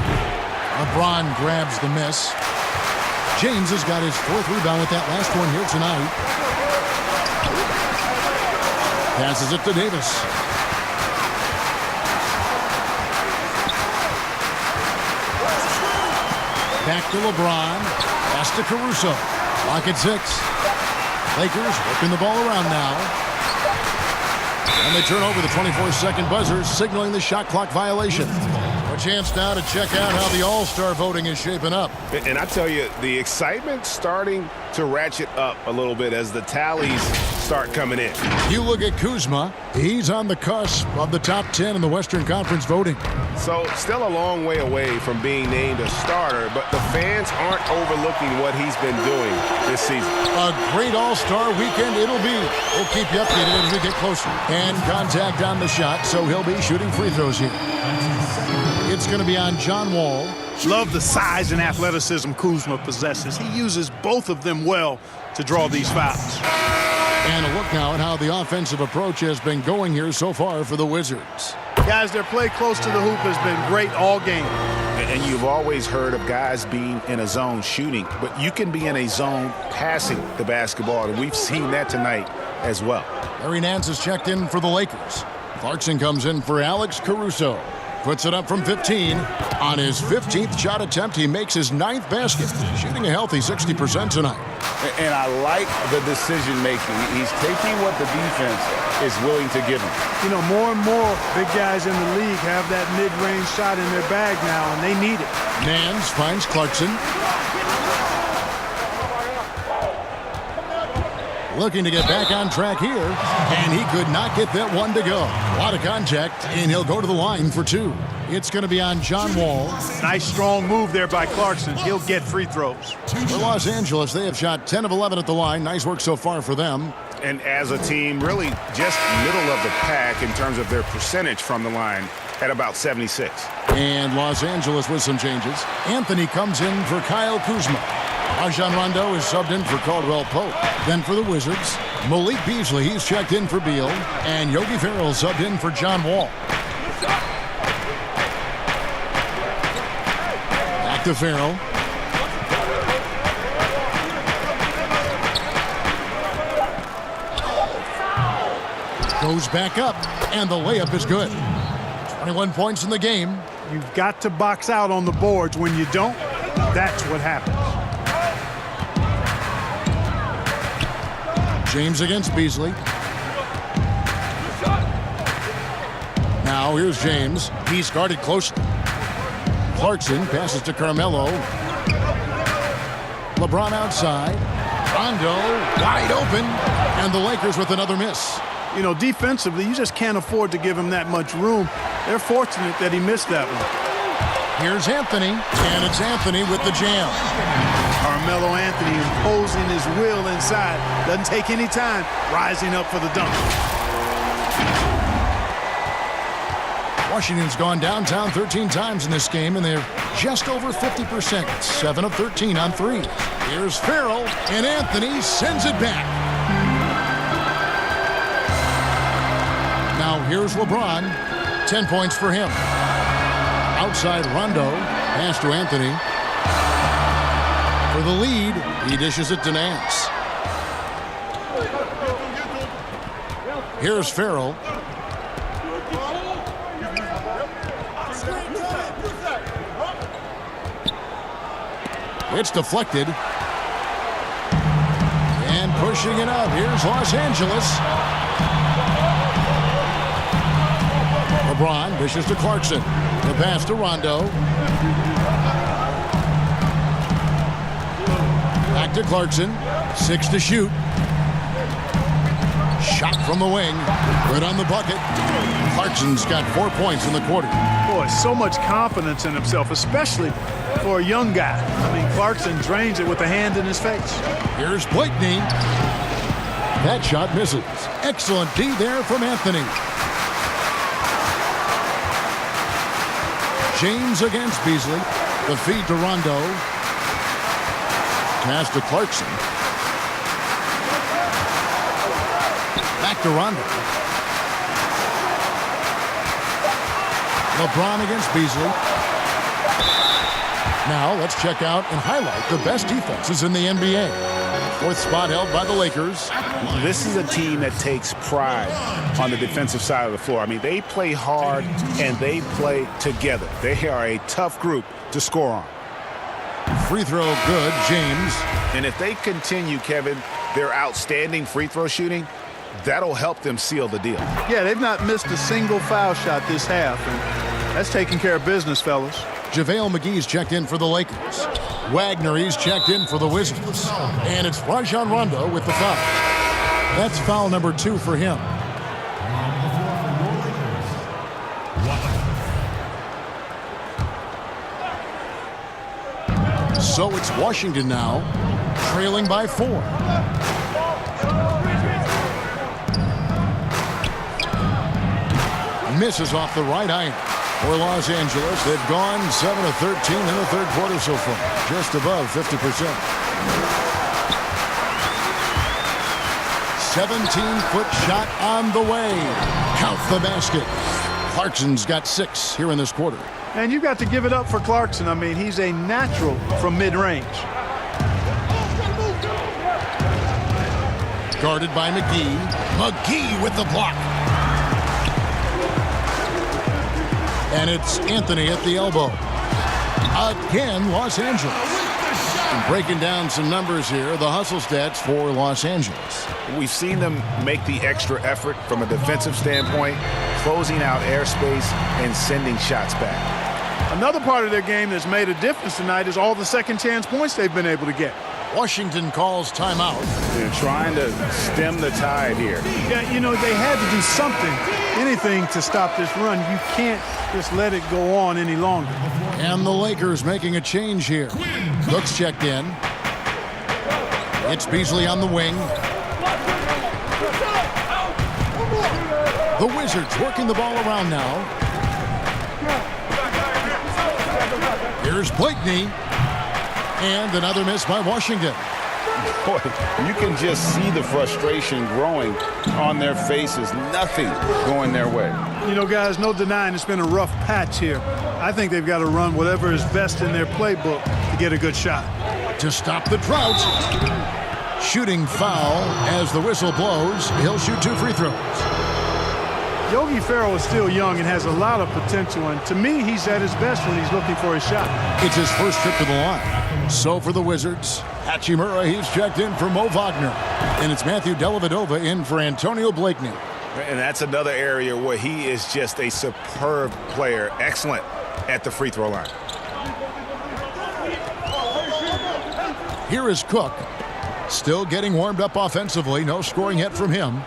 LeBron grabs the miss. James has got his 4th rebound with that last one here tonight. Passes it to Davis. Back to LeBron. Pass to Caruso. Clock at 6. Lakers working the ball around now. And they turn over the 24-second buzzer, signaling the shot clock violation. A chance now to check out how the All-Star voting is shaping up. And I tell you, the excitement's starting to ratchet up a little bit as the tallies start coming in. You look at Kuzma, he's on the cusp of the top 10 in the Western Conference voting. So still a long way away from being named a starter, but the fans aren't overlooking what he's been doing this season. A great All-Star weekend it'll be. We'll keep you updated as we get closer. And contact on the shot, so he'll be shooting free throws here. It's going to be on John Wall. Love the size and athleticism Kuzma possesses. He uses both of them well to draw these fouls. And a look now at how the offensive approach has been going here so far for the Wizards. Guys, their play close to the hoop has been great all game. And you've always heard of guys being in a zone shooting, but you can be in a zone passing the basketball, and we've seen that tonight as well. Larry Nance is checked in for the Lakers. Clarkson comes in for Alex Caruso. Puts it up from 15. On his 15th shot attempt, he makes his 9th basket, shooting a healthy 60% tonight. And I like the decision-making. He's taking what the defense is willing to give him. You know, more and more big guys in the league have that mid-range shot in their bag now, and they need it. Nance finds Clarkson. Looking to get back on track here, and he could not get that one to go. A lot of contact, and he'll go to the line for 2. It's going to be on John Wall. Nice, strong move there by Clarkson. He'll get free throws. For Los Angeles, they have shot 10 of 11 at the line. Nice work so far for them. And as a team, really just middle of the pack in terms of their percentage from the line at about 76. And Los Angeles with some changes. Anthony comes in for Kyle Kuzma. Rajon Rondo is subbed in for Caldwell Pope. Then for the Wizards, Malik Beasley, he's checked in for Beal. And Yogi Ferrell subbed in for John Wall. Back to Ferrell. Goes back up, and the layup is good. 21 points in the game. You've got to box out on the boards. When you don't, that's what happens. James against Beasley. Now here's James. He's guarded closely. Clarkson passes to Carmelo. LeBron outside. Rondo wide open. And the Lakers with another miss. You know, defensively, you just can't afford to give him that much room. They're fortunate that he missed that one. Here's Anthony, and it's Anthony with the jam. Carmelo Anthony imposing his will inside. Doesn't take any time, rising up for the dunk. Washington's gone downtown 13 times in this game, and they're just over 50%. 7 of 13 on threes. Here's Farrell, and Anthony sends it back. Now here's LeBron. 10 points for him. Outside Rondo. Pass to Anthony. For the lead, he dishes it to Nance. Here's Farrell. It's deflected. And pushing it up. Here's Los Angeles. LeBron dishes to Clarkson. The pass to Rondo. Back to Clarkson. 6 to shoot. Shot from the wing. Good on the bucket. Clarkson's got 4 points in the quarter. Boy, so much confidence in himself, especially for a young guy. I mean, Clarkson drains it with a hand in his face. Here's Blakeney. That shot misses. Excellent D there from Anthony. James against Beasley. The feed to Rondo. Pass to Clarkson. Back to Rondo. LeBron against Beasley. Now let's check out and highlight the best defenses in the NBA. 4th spot held by the Lakers. This is a team that takes pride on the defensive side of the floor. I mean, they play hard and they play together. They are a tough group to score on. Free throw good, James. And if they continue, Kevin, their outstanding free throw shooting, that'll help them seal the deal. Yeah, they've not missed a single foul shot this half, and that's taking care of business, fellas. JaVale McGee's checked in for the Lakers. Wagner, he's checked in for the Wizards. And it's Rajon Rondo with the foul. That's foul number 2 for him. So it's Washington now, trailing by 4. Misses off the right iron. For Los Angeles, they've gone 7 of 13 in the third quarter so far, just above 50%. 17-foot shot on the way. Count the basket. Clarkson's got 6 here in this quarter. And you got to give it up for Clarkson. I mean, he's a natural from mid-range. Guarded by McGee. McGee with the block. And it's Anthony at the elbow. Again, Los Angeles. And breaking down some numbers here, the hustle stats for Los Angeles. We've seen them make the extra effort from a defensive standpoint, closing out airspace and sending shots back. Another part of their game that's made a difference tonight is all the second chance points they've been able to get. Washington calls timeout. They're trying to stem the tide here. Yeah, you know, they had to do something, anything to stop this run. You can't just let it go on any longer. And the Lakers making a change here. Looks checked in. It's Beasley on the wing. The Wizards working the ball around now. Here's Blakeney. And another miss by Washington. Boy, you can just see the frustration growing on their faces. Nothing going their way. You know, guys, no denying it's been a rough patch here. I think they've got to run whatever is best in their playbook to get a good shot. To stop the drought. Shooting foul as the whistle blows. He'll shoot 2 free throws. Yogi Ferrell is still young and has a lot of potential, and to me, he's at his best when he's looking for a shot. It's his first trip to the line. So for the Wizards, Hachimura, he's checked in for Mo Wagner. And it's Matthew Dellavedova in for Antonio Blakeney. And that's another area where he is just a superb player, excellent at the free throw line. Here is Cook. Still getting warmed up offensively. No scoring yet from him.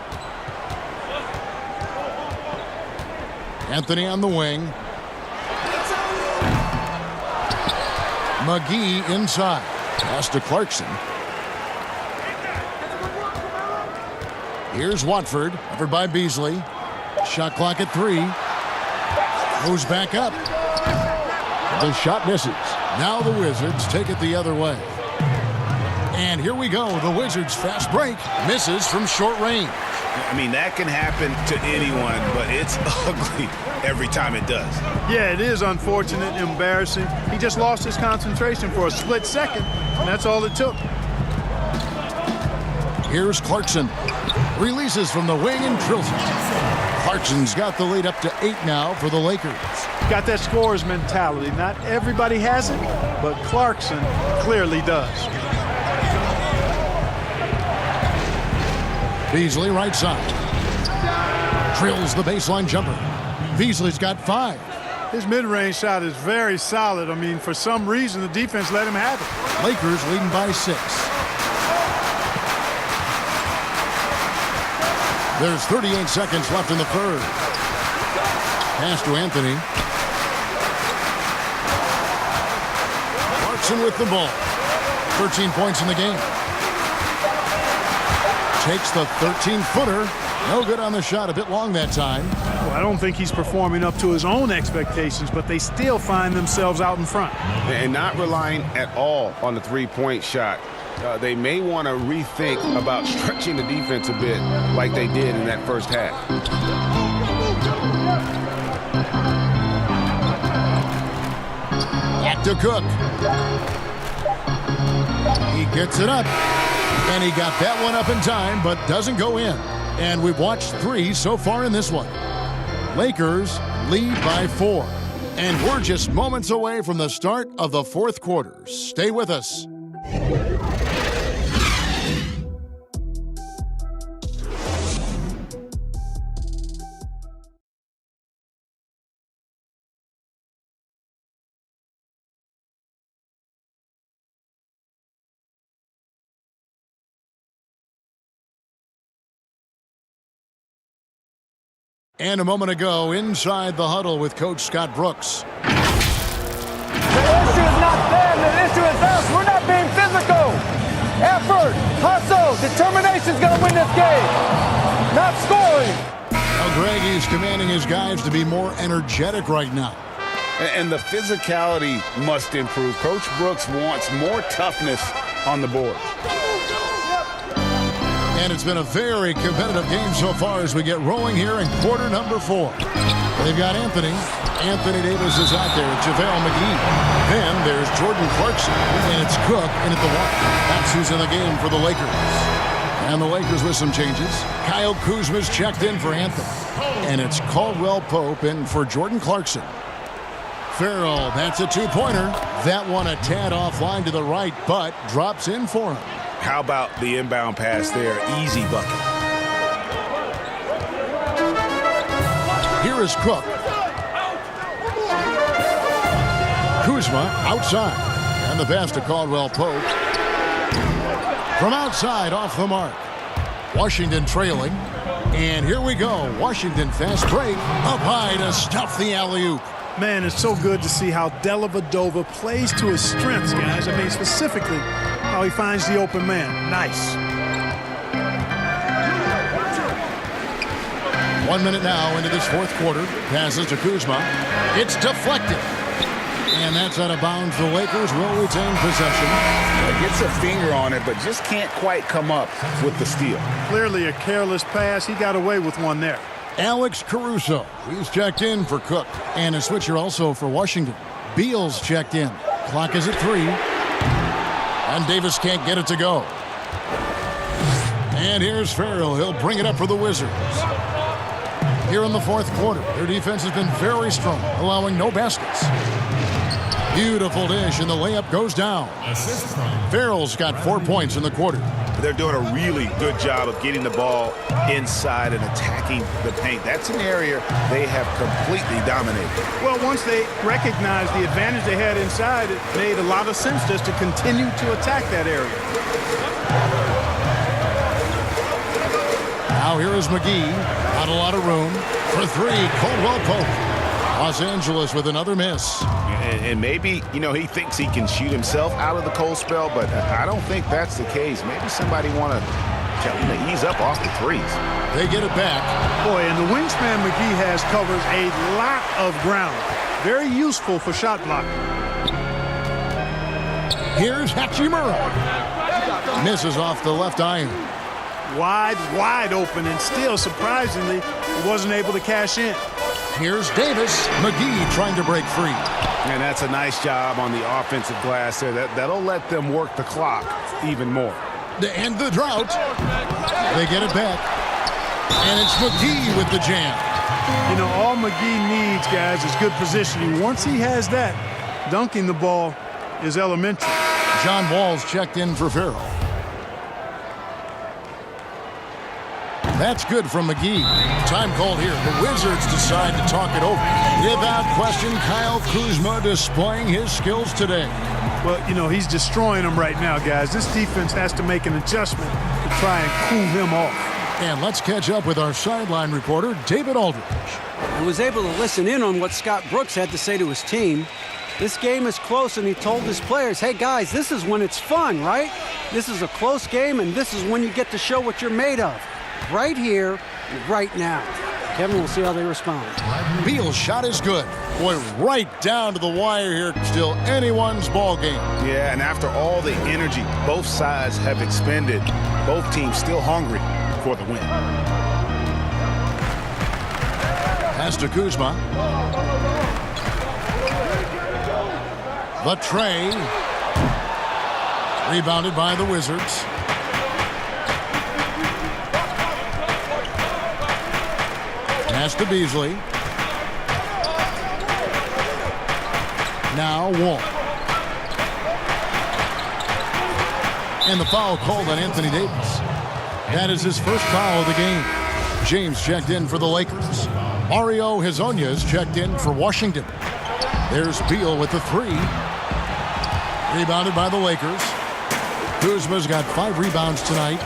Anthony on the wing. McGee inside. Pass to Clarkson. Here's Watford. Covered by Beasley. Shot clock at 3. Moves back up. The shot misses. Now the Wizards take it the other way. And here we go. The Wizards' fast break misses from short range. I mean, that can happen to anyone, but it's ugly every time it does. Yeah, it is unfortunate, embarrassing. He just lost his concentration for a split second, and that's all it took. Here's Clarkson. Releases from the wing and drills it. Clarkson's got the lead up to 8 now for the Lakers. Got that scorer's mentality. Not everybody has it, but Clarkson clearly does. Beasley right side. Drills the baseline jumper. Beasley's got 5. His mid-range shot is very solid. I mean, for some reason, the defense let him have it. Lakers leading by 6. There's 38 seconds left in the third. Pass to Anthony. Clarkson with the ball. 13 points in the game. Takes the 13-footer. No good on the shot. A bit long that time. Well, I don't think he's performing up to his own expectations, but they still find themselves out in front. And not relying at all on the three-point shot. They may want to rethink about stretching the defense a bit like they did in that first half. Back to Cook. He gets it up. And he got that one up in time, but doesn't go in. And we've watched 3 so far in this one. Lakers lead by 4. And we're just moments away from the start of the fourth quarter. Stay with us. And a moment ago, inside the huddle with Coach Scott Brooks. The issue is not them. The issue is us. We're not being physical. Effort, hustle, determination is going to win this game. Not scoring. Now, Greg is commanding his guys to be more energetic right now. And the physicality must improve. Coach Brooks wants more toughness on the board. And it's been a very competitive game so far as we get rolling here in quarter number 4. They've got Anthony. Anthony Davis is out there. JaVale McGee. Then there's Jordan Clarkson. And it's Cook in at the 1. That's who's in the game for the Lakers. And the Lakers with some changes. Kyle Kuzma's checked in for Anthony. And it's Caldwell Pope in for Jordan Clarkson. Farrell, that's a 2-pointer. That one a tad offline to the right, but drops in for him. How about the inbound pass there? Easy bucket. Here is Cook. Kuzma outside. And the pass to Caldwell Pope. From outside, off the mark. Washington trailing. And here we go. Washington fast break. Up high to stuff the alley-oop. Man, it's so good to see how Dellavedova plays to his strengths, guys. I mean, specifically, how he finds the open man. Nice. 1 minute now into this fourth quarter. Passes to Kuzma. It's deflected. And that's out of bounds. The Lakers will retain possession. Gets a finger on it, but just can't quite come up with the steal. Clearly a careless pass. He got away with one there. Alex Caruso. He's checked in for Cook. And a switcher also for Washington. Beal's checked in. Clock is at 3. And Davis can't get it to go. And here's Farrell. He'll bring it up for the Wizards. Here in the fourth quarter, their defense has been very strong, allowing no baskets. Beautiful dish, and the layup goes down. Farrell's got 4 points in the quarter. They're doing a really good job of getting the ball inside and attacking the paint. That's an area they have completely dominated. Well, once they recognized the advantage they had inside, it made a lot of sense just to continue to attack that area. Now here is McGee. Not a lot of room for three. Caldwell Pope. Los Angeles with another miss. And maybe, you know, he thinks he can shoot himself out of the cold spell, but I don't think that's the case. Maybe somebody want to tell him to ease up off the threes. They get it back. Boy, and the wingspan McGee has covers a lot of ground. Very useful for shot blocking. Here's Hachimura. Misses off the left iron. Wide open, and still, surprisingly, he wasn't able to cash in. Here's Davis. McGee trying to break free. And that's a nice job on the offensive glass there. That'll let them work the clock even more. To end the drought. They get it back. And it's McGee with the jam. You know, all McGee needs, guys, is good positioning. Once he has that, dunking the ball is elementary. John Wall's checked in for Farrell. That's good from McGee. Time called here. The Wizards decide to talk it over. Without question, Kyle Kuzma displaying his skills today. Well, you know, he's destroying them right now, guys. This defense has to make an adjustment to try and cool him off. And let's catch up with our sideline reporter, David Aldridge. He was able to listen in on what Scott Brooks had to say to his team. This game is close, and he told his players, hey, guys, this is when it's fun, right? This is a close game, and this is when you get to show what you're made of. Right here, right now. Kevin, we'll see how they respond. Beal's shot is good. Boy, right down to the wire here. Still anyone's ball game. Yeah, and after all the energy both sides have expended, both teams still hungry for the win. Pass to Kuzma. The tray. Rebounded by the Wizards. Pass to Beasley. Now Wall. And the foul called on Anthony Davis. That is his first foul of the game. James checked in for the Lakers. Mario Hezonja's checked in for Washington. There's Beal with the three. Rebounded by the Lakers. Kuzma's got 5 rebounds tonight.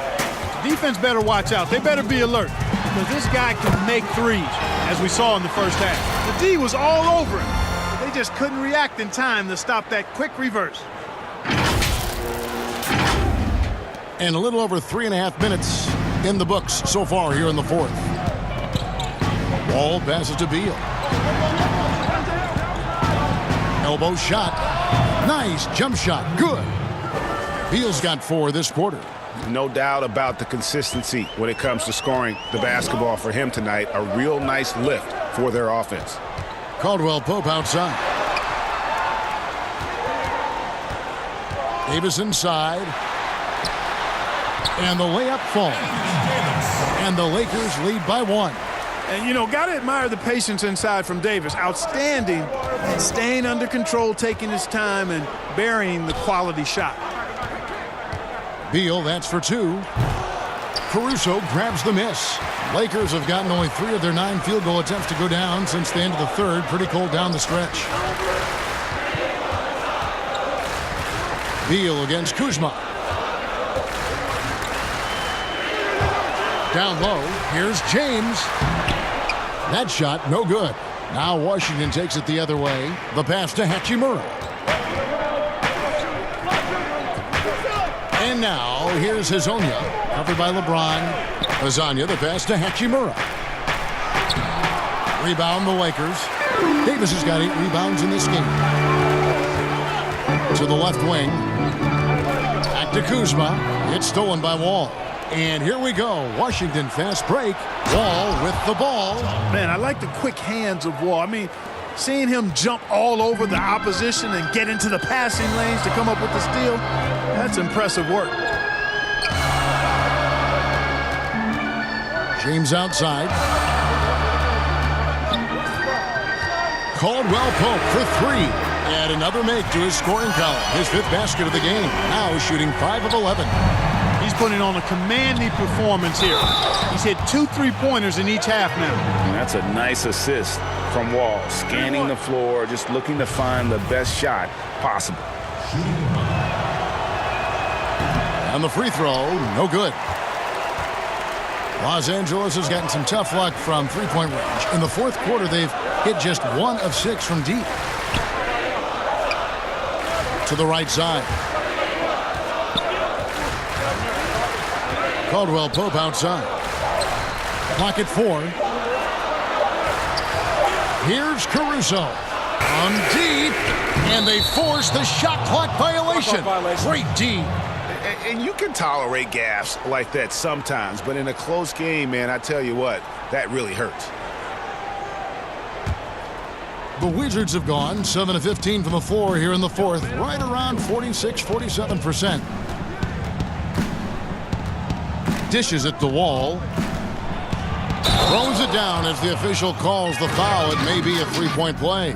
Defense better watch out. They better be alert, because this guy can make threes, as we saw in the first half. The D was all over him. They just couldn't react in time to stop that quick reverse. And a little over 3.5 minutes in the books so far here in the fourth. Wall passes to Beal. Elbow shot. Nice jump shot. Good. Beal's got 4 this quarter. No doubt about the consistency when it comes to scoring the basketball for him tonight. A real nice lift for their offense. Caldwell Pope outside. Davis inside. And the layup falls. And the Lakers lead by 1. And, you know, got to admire the patience inside from Davis. Outstanding and staying under control, taking his time, and burying the quality shot. Beal, that's for 2. Caruso grabs the miss. Lakers have gotten only 3 of their 9 field goal attempts to go down since the end of the third. Pretty cold down the stretch. Beal against Kuzma. Down low, here's James. That shot, no good. Now Washington takes it the other way. The pass to Hachimura. And now, here's Hezonja, covered by LeBron. Hezonja, the pass to Hachimura. Rebound the Lakers. Davis has got 8 rebounds in this game. To the left wing. Back to Kuzma. It's stolen by Wall. And here we go. Washington fast break. Wall with the ball. Man, I like the quick hands of Wall. I mean, seeing him jump all over the opposition and get into the passing lanes to come up with the steal, that's impressive work. James outside. Caldwell Pope for 3. And another make to his scoring column. His 5th basket of the game. Now shooting 5 of 11. He's he's putting on a commanding performance here. He's hit 2 3-pointers in each half now. And that's a nice assist from Wall, scanning the floor, just looking to find the best shot possible. And the free throw, no good. Los Angeles has gotten some tough luck from three-point range. In the fourth quarter, they've hit just 1 of 6 from deep. To the right side. Caldwell Pope outside. Clock at 4. Here's Caruso. From deep. And they force the shot clock violation. Great D. And you can tolerate gaffes like that sometimes, but in a close game, man, I tell you what, that really hurts. The Wizards have gone 7 of 15 from the floor here in the fourth, right around 46-47%. Dishes at the wall. Throws it down as the official calls the foul. It may be a three-point play.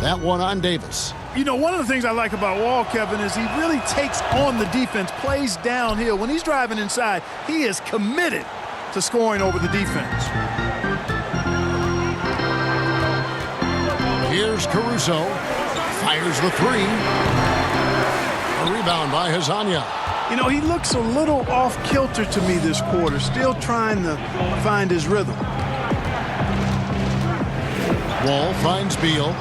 That one on Davis. You know, one of the things I like about Wall, Kevin, is he really takes on the defense, plays downhill. When he's driving inside, he is committed to scoring over the defense. Here's Caruso. Fires the 3. A rebound by Hazanya. You know, he looks a little off-kilter to me this quarter, still trying to find his rhythm. Wall finds Beal.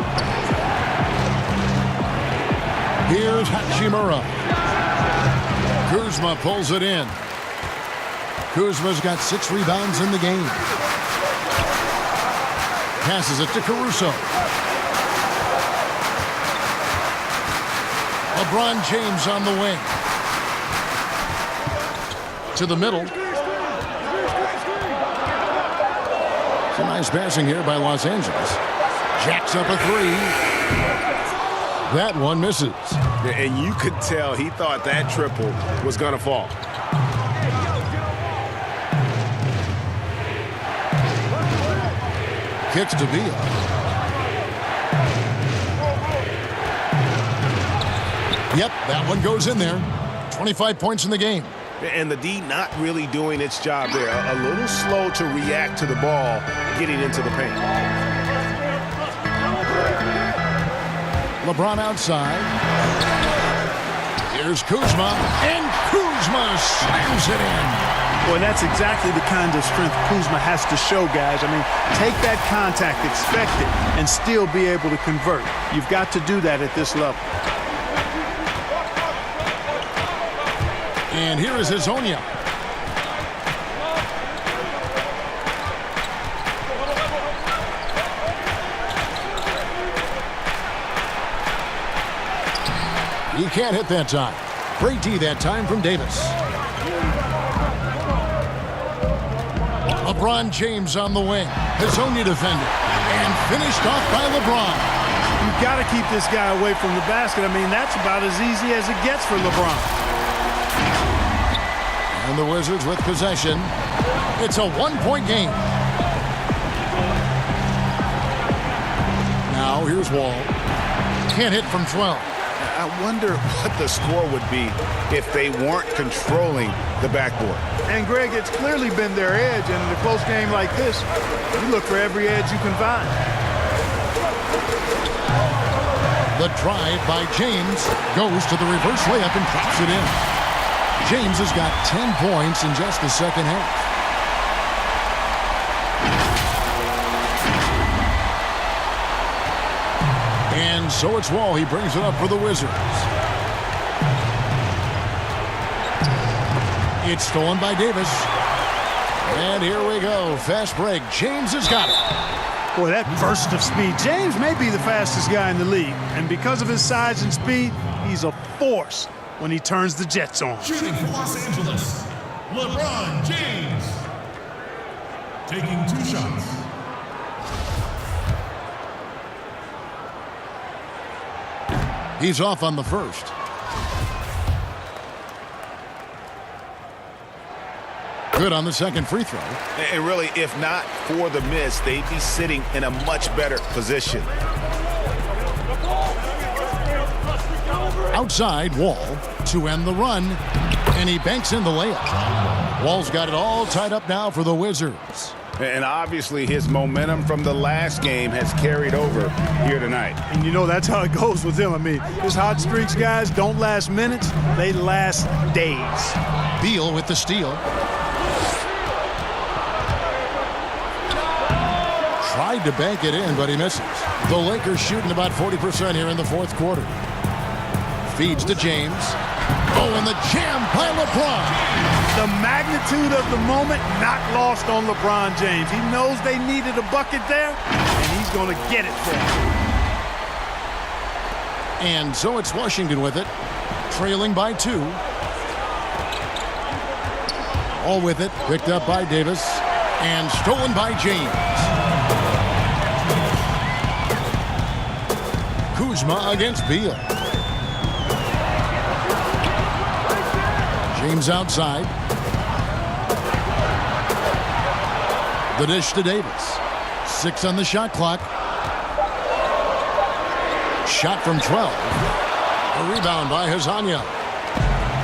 Here's Hachimura. Kuzma pulls it in. Kuzma's got 6 rebounds in the game. Passes it to Caruso. LeBron James on the wing. To the middle. Some nice passing here by Los Angeles. Jacks up a 3. That one misses. And you could tell he thought that triple was going to fall. Kicks to Beal. Yep, that one goes in there. 25 points in the game. And the D not really doing its job there. A little slow to react to the ball getting into the paint. LeBron outside. Here's Kuzma. And Kuzma slams it in. Boy, that's exactly the kind of strength Kuzma has to show, guys. I mean, take that contact, expect it, and still be able to convert. You've got to do that at this level. And here is Hazanya. He can't hit that time. Great D that time from Davis. LeBron James on the wing. Hazanya defender. And finished off by LeBron. You've got to keep this guy away from the basket. I mean, that's about as easy as it gets for LeBron. And the Wizards with possession. It's a one-point game. Now here's Wall. Can't hit from 12. I wonder what the score would be if they weren't controlling the backboard. And, Greg, it's clearly been their edge. And in a close game like this, you look for every edge you can find. The drive by James goes to the reverse layup and drops it in. James has got 10 points in just the second half. And so it's Wall. He brings it up for the Wizards. It's stolen by Davis. And here we go. Fast break. James has got it. Boy, that burst of speed. James may be the fastest guy in the league. And because of his size and speed, he's a force when he turns the Jets on. Shooting for Los Angeles, LeBron James. Taking 2 shots. He's off on the first. Good on the second free throw. And really, if not for the miss, they'd be sitting in a much better position. Outside, Wall to end the run. And he banks in the layup. Wall's got it all tied up now for the Wizards. And obviously his momentum from the last game has carried over here tonight. And you know that's how it goes with him. I mean, his hot streaks, guys, don't last minutes. They last days. Beal with the steal. Tried to bank it in, but he misses. The Lakers shooting about 40% here in the fourth quarter. Feeds to James. Oh, and the jam by LeBron. The magnitude of the moment not lost on LeBron James. He knows they needed a bucket there, and he's going to get it for them. And so it's Washington with it, trailing by 2. All with it, picked up by Davis, and stolen by James. Kuzma against Beal. James outside. The dish to Davis. 6 on the shot clock. Shot from 12. A rebound by Hezonja.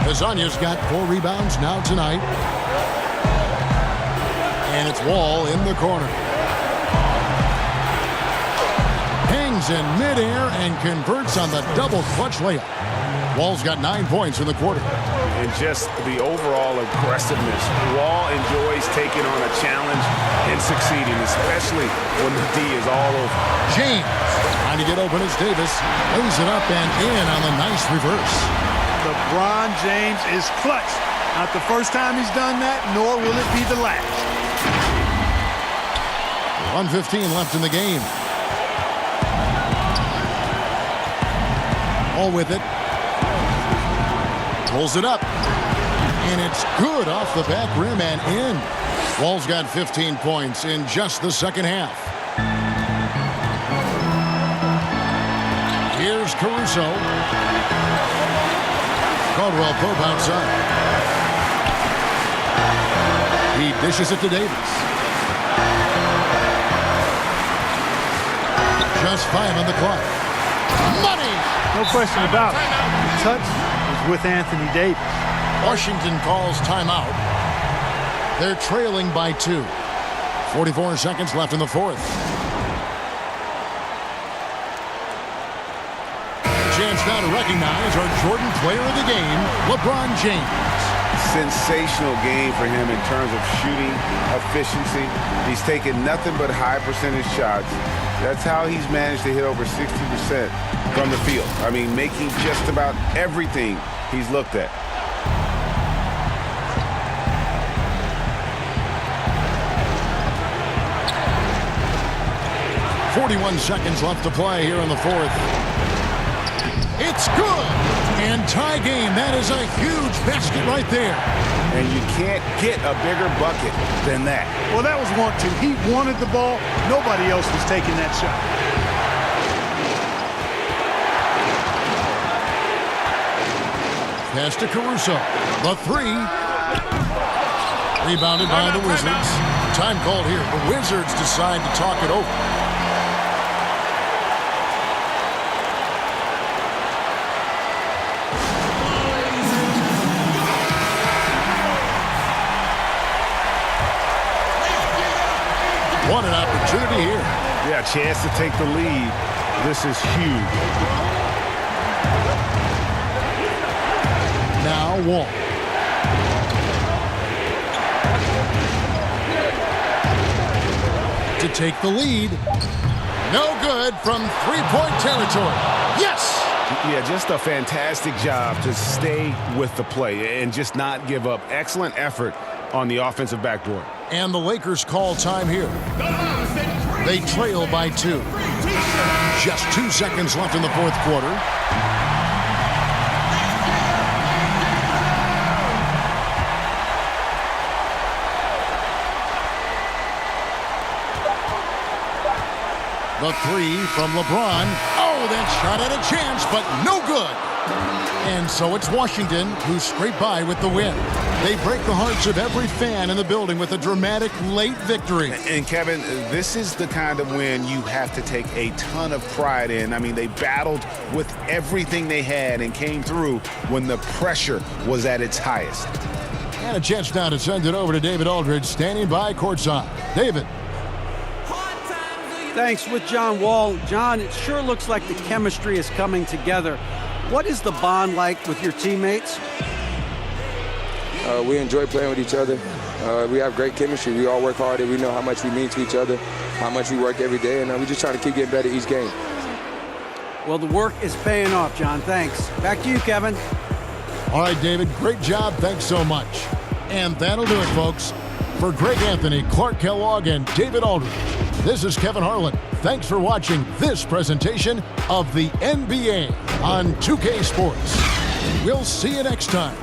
Hezonja's got 4 rebounds now tonight. And it's Wall in the corner. Hangs in midair and converts on the double clutch layup. Wall's got 9 points in the quarter. And just the overall aggressiveness. Wall enjoys taking on a challenge and succeeding, especially when the D is all over. James trying to get open as Davis lays it up and in on the nice reverse. LeBron James is clutch. Not the first time he's done that, nor will it be the last. 1:15 left in the game. All with it. Pulls it up. And it's good off the back rim and in. Wall's got 15 points in just the second half. Here's Caruso. Caldwell Pope outside. He dishes it to Davis. Just 5 on the clock. Money! No question about it. The touch was with Anthony Davis. Washington calls timeout. They're trailing by 2. 44 seconds left in the fourth. Chance now to recognize our Jordan player of the game, LeBron James. Sensational game for him in terms of shooting efficiency. He's taken nothing but high percentage shots. That's how he's managed to hit over 60% from the field. I mean, making just about everything he's looked at. .41 seconds left to play here in the fourth. It's good! And tie game. That is a huge basket right there. And you can't get a bigger bucket than that. Well, that was 1-2. He wanted the ball. Nobody else was taking that shot. Pass to Caruso. The 3. Rebounded by the Wizards. Time called here. The Wizards decide to talk it over. What an opportunity here. Yeah, a chance to take the lead. This is huge. Now Wall. To take the lead. No good from three-point territory. Yes! Yeah, just a fantastic job to stay with the play and just not give up. Excellent effort on the offensive backboard. And the Lakers call time here. They trail by 2. Just 2 seconds left in the fourth quarter. The 3 from LeBron. Oh, that shot had a chance, but no good. And so it's Washington who scrape by with the win. They break the hearts of every fan in the building with a dramatic late victory. And Kevin, this is the kind of win you have to take a ton of pride in. I mean, they battled with everything they had and came through when the pressure was at its highest. And a chance now to send it over to David Aldridge, standing by courtside. David. Thanks with John Wall. John, it sure looks like the chemistry is coming together. What is the bond like with your teammates? We enjoy playing with each other. We have great chemistry. We all work hard and we know how much we mean to each other, how much we work every day, and we just try to keep getting better each game. Well, the work is paying off, John. Thanks. Back to you, Kevin. All right, David, great job. Thanks so much. And that'll do it, folks. For Greg Anthony, Clark Kellogg, and David Aldridge, this is Kevin Harlan. Thanks for watching this presentation of the NBA on 2K Sports. We'll see you next time.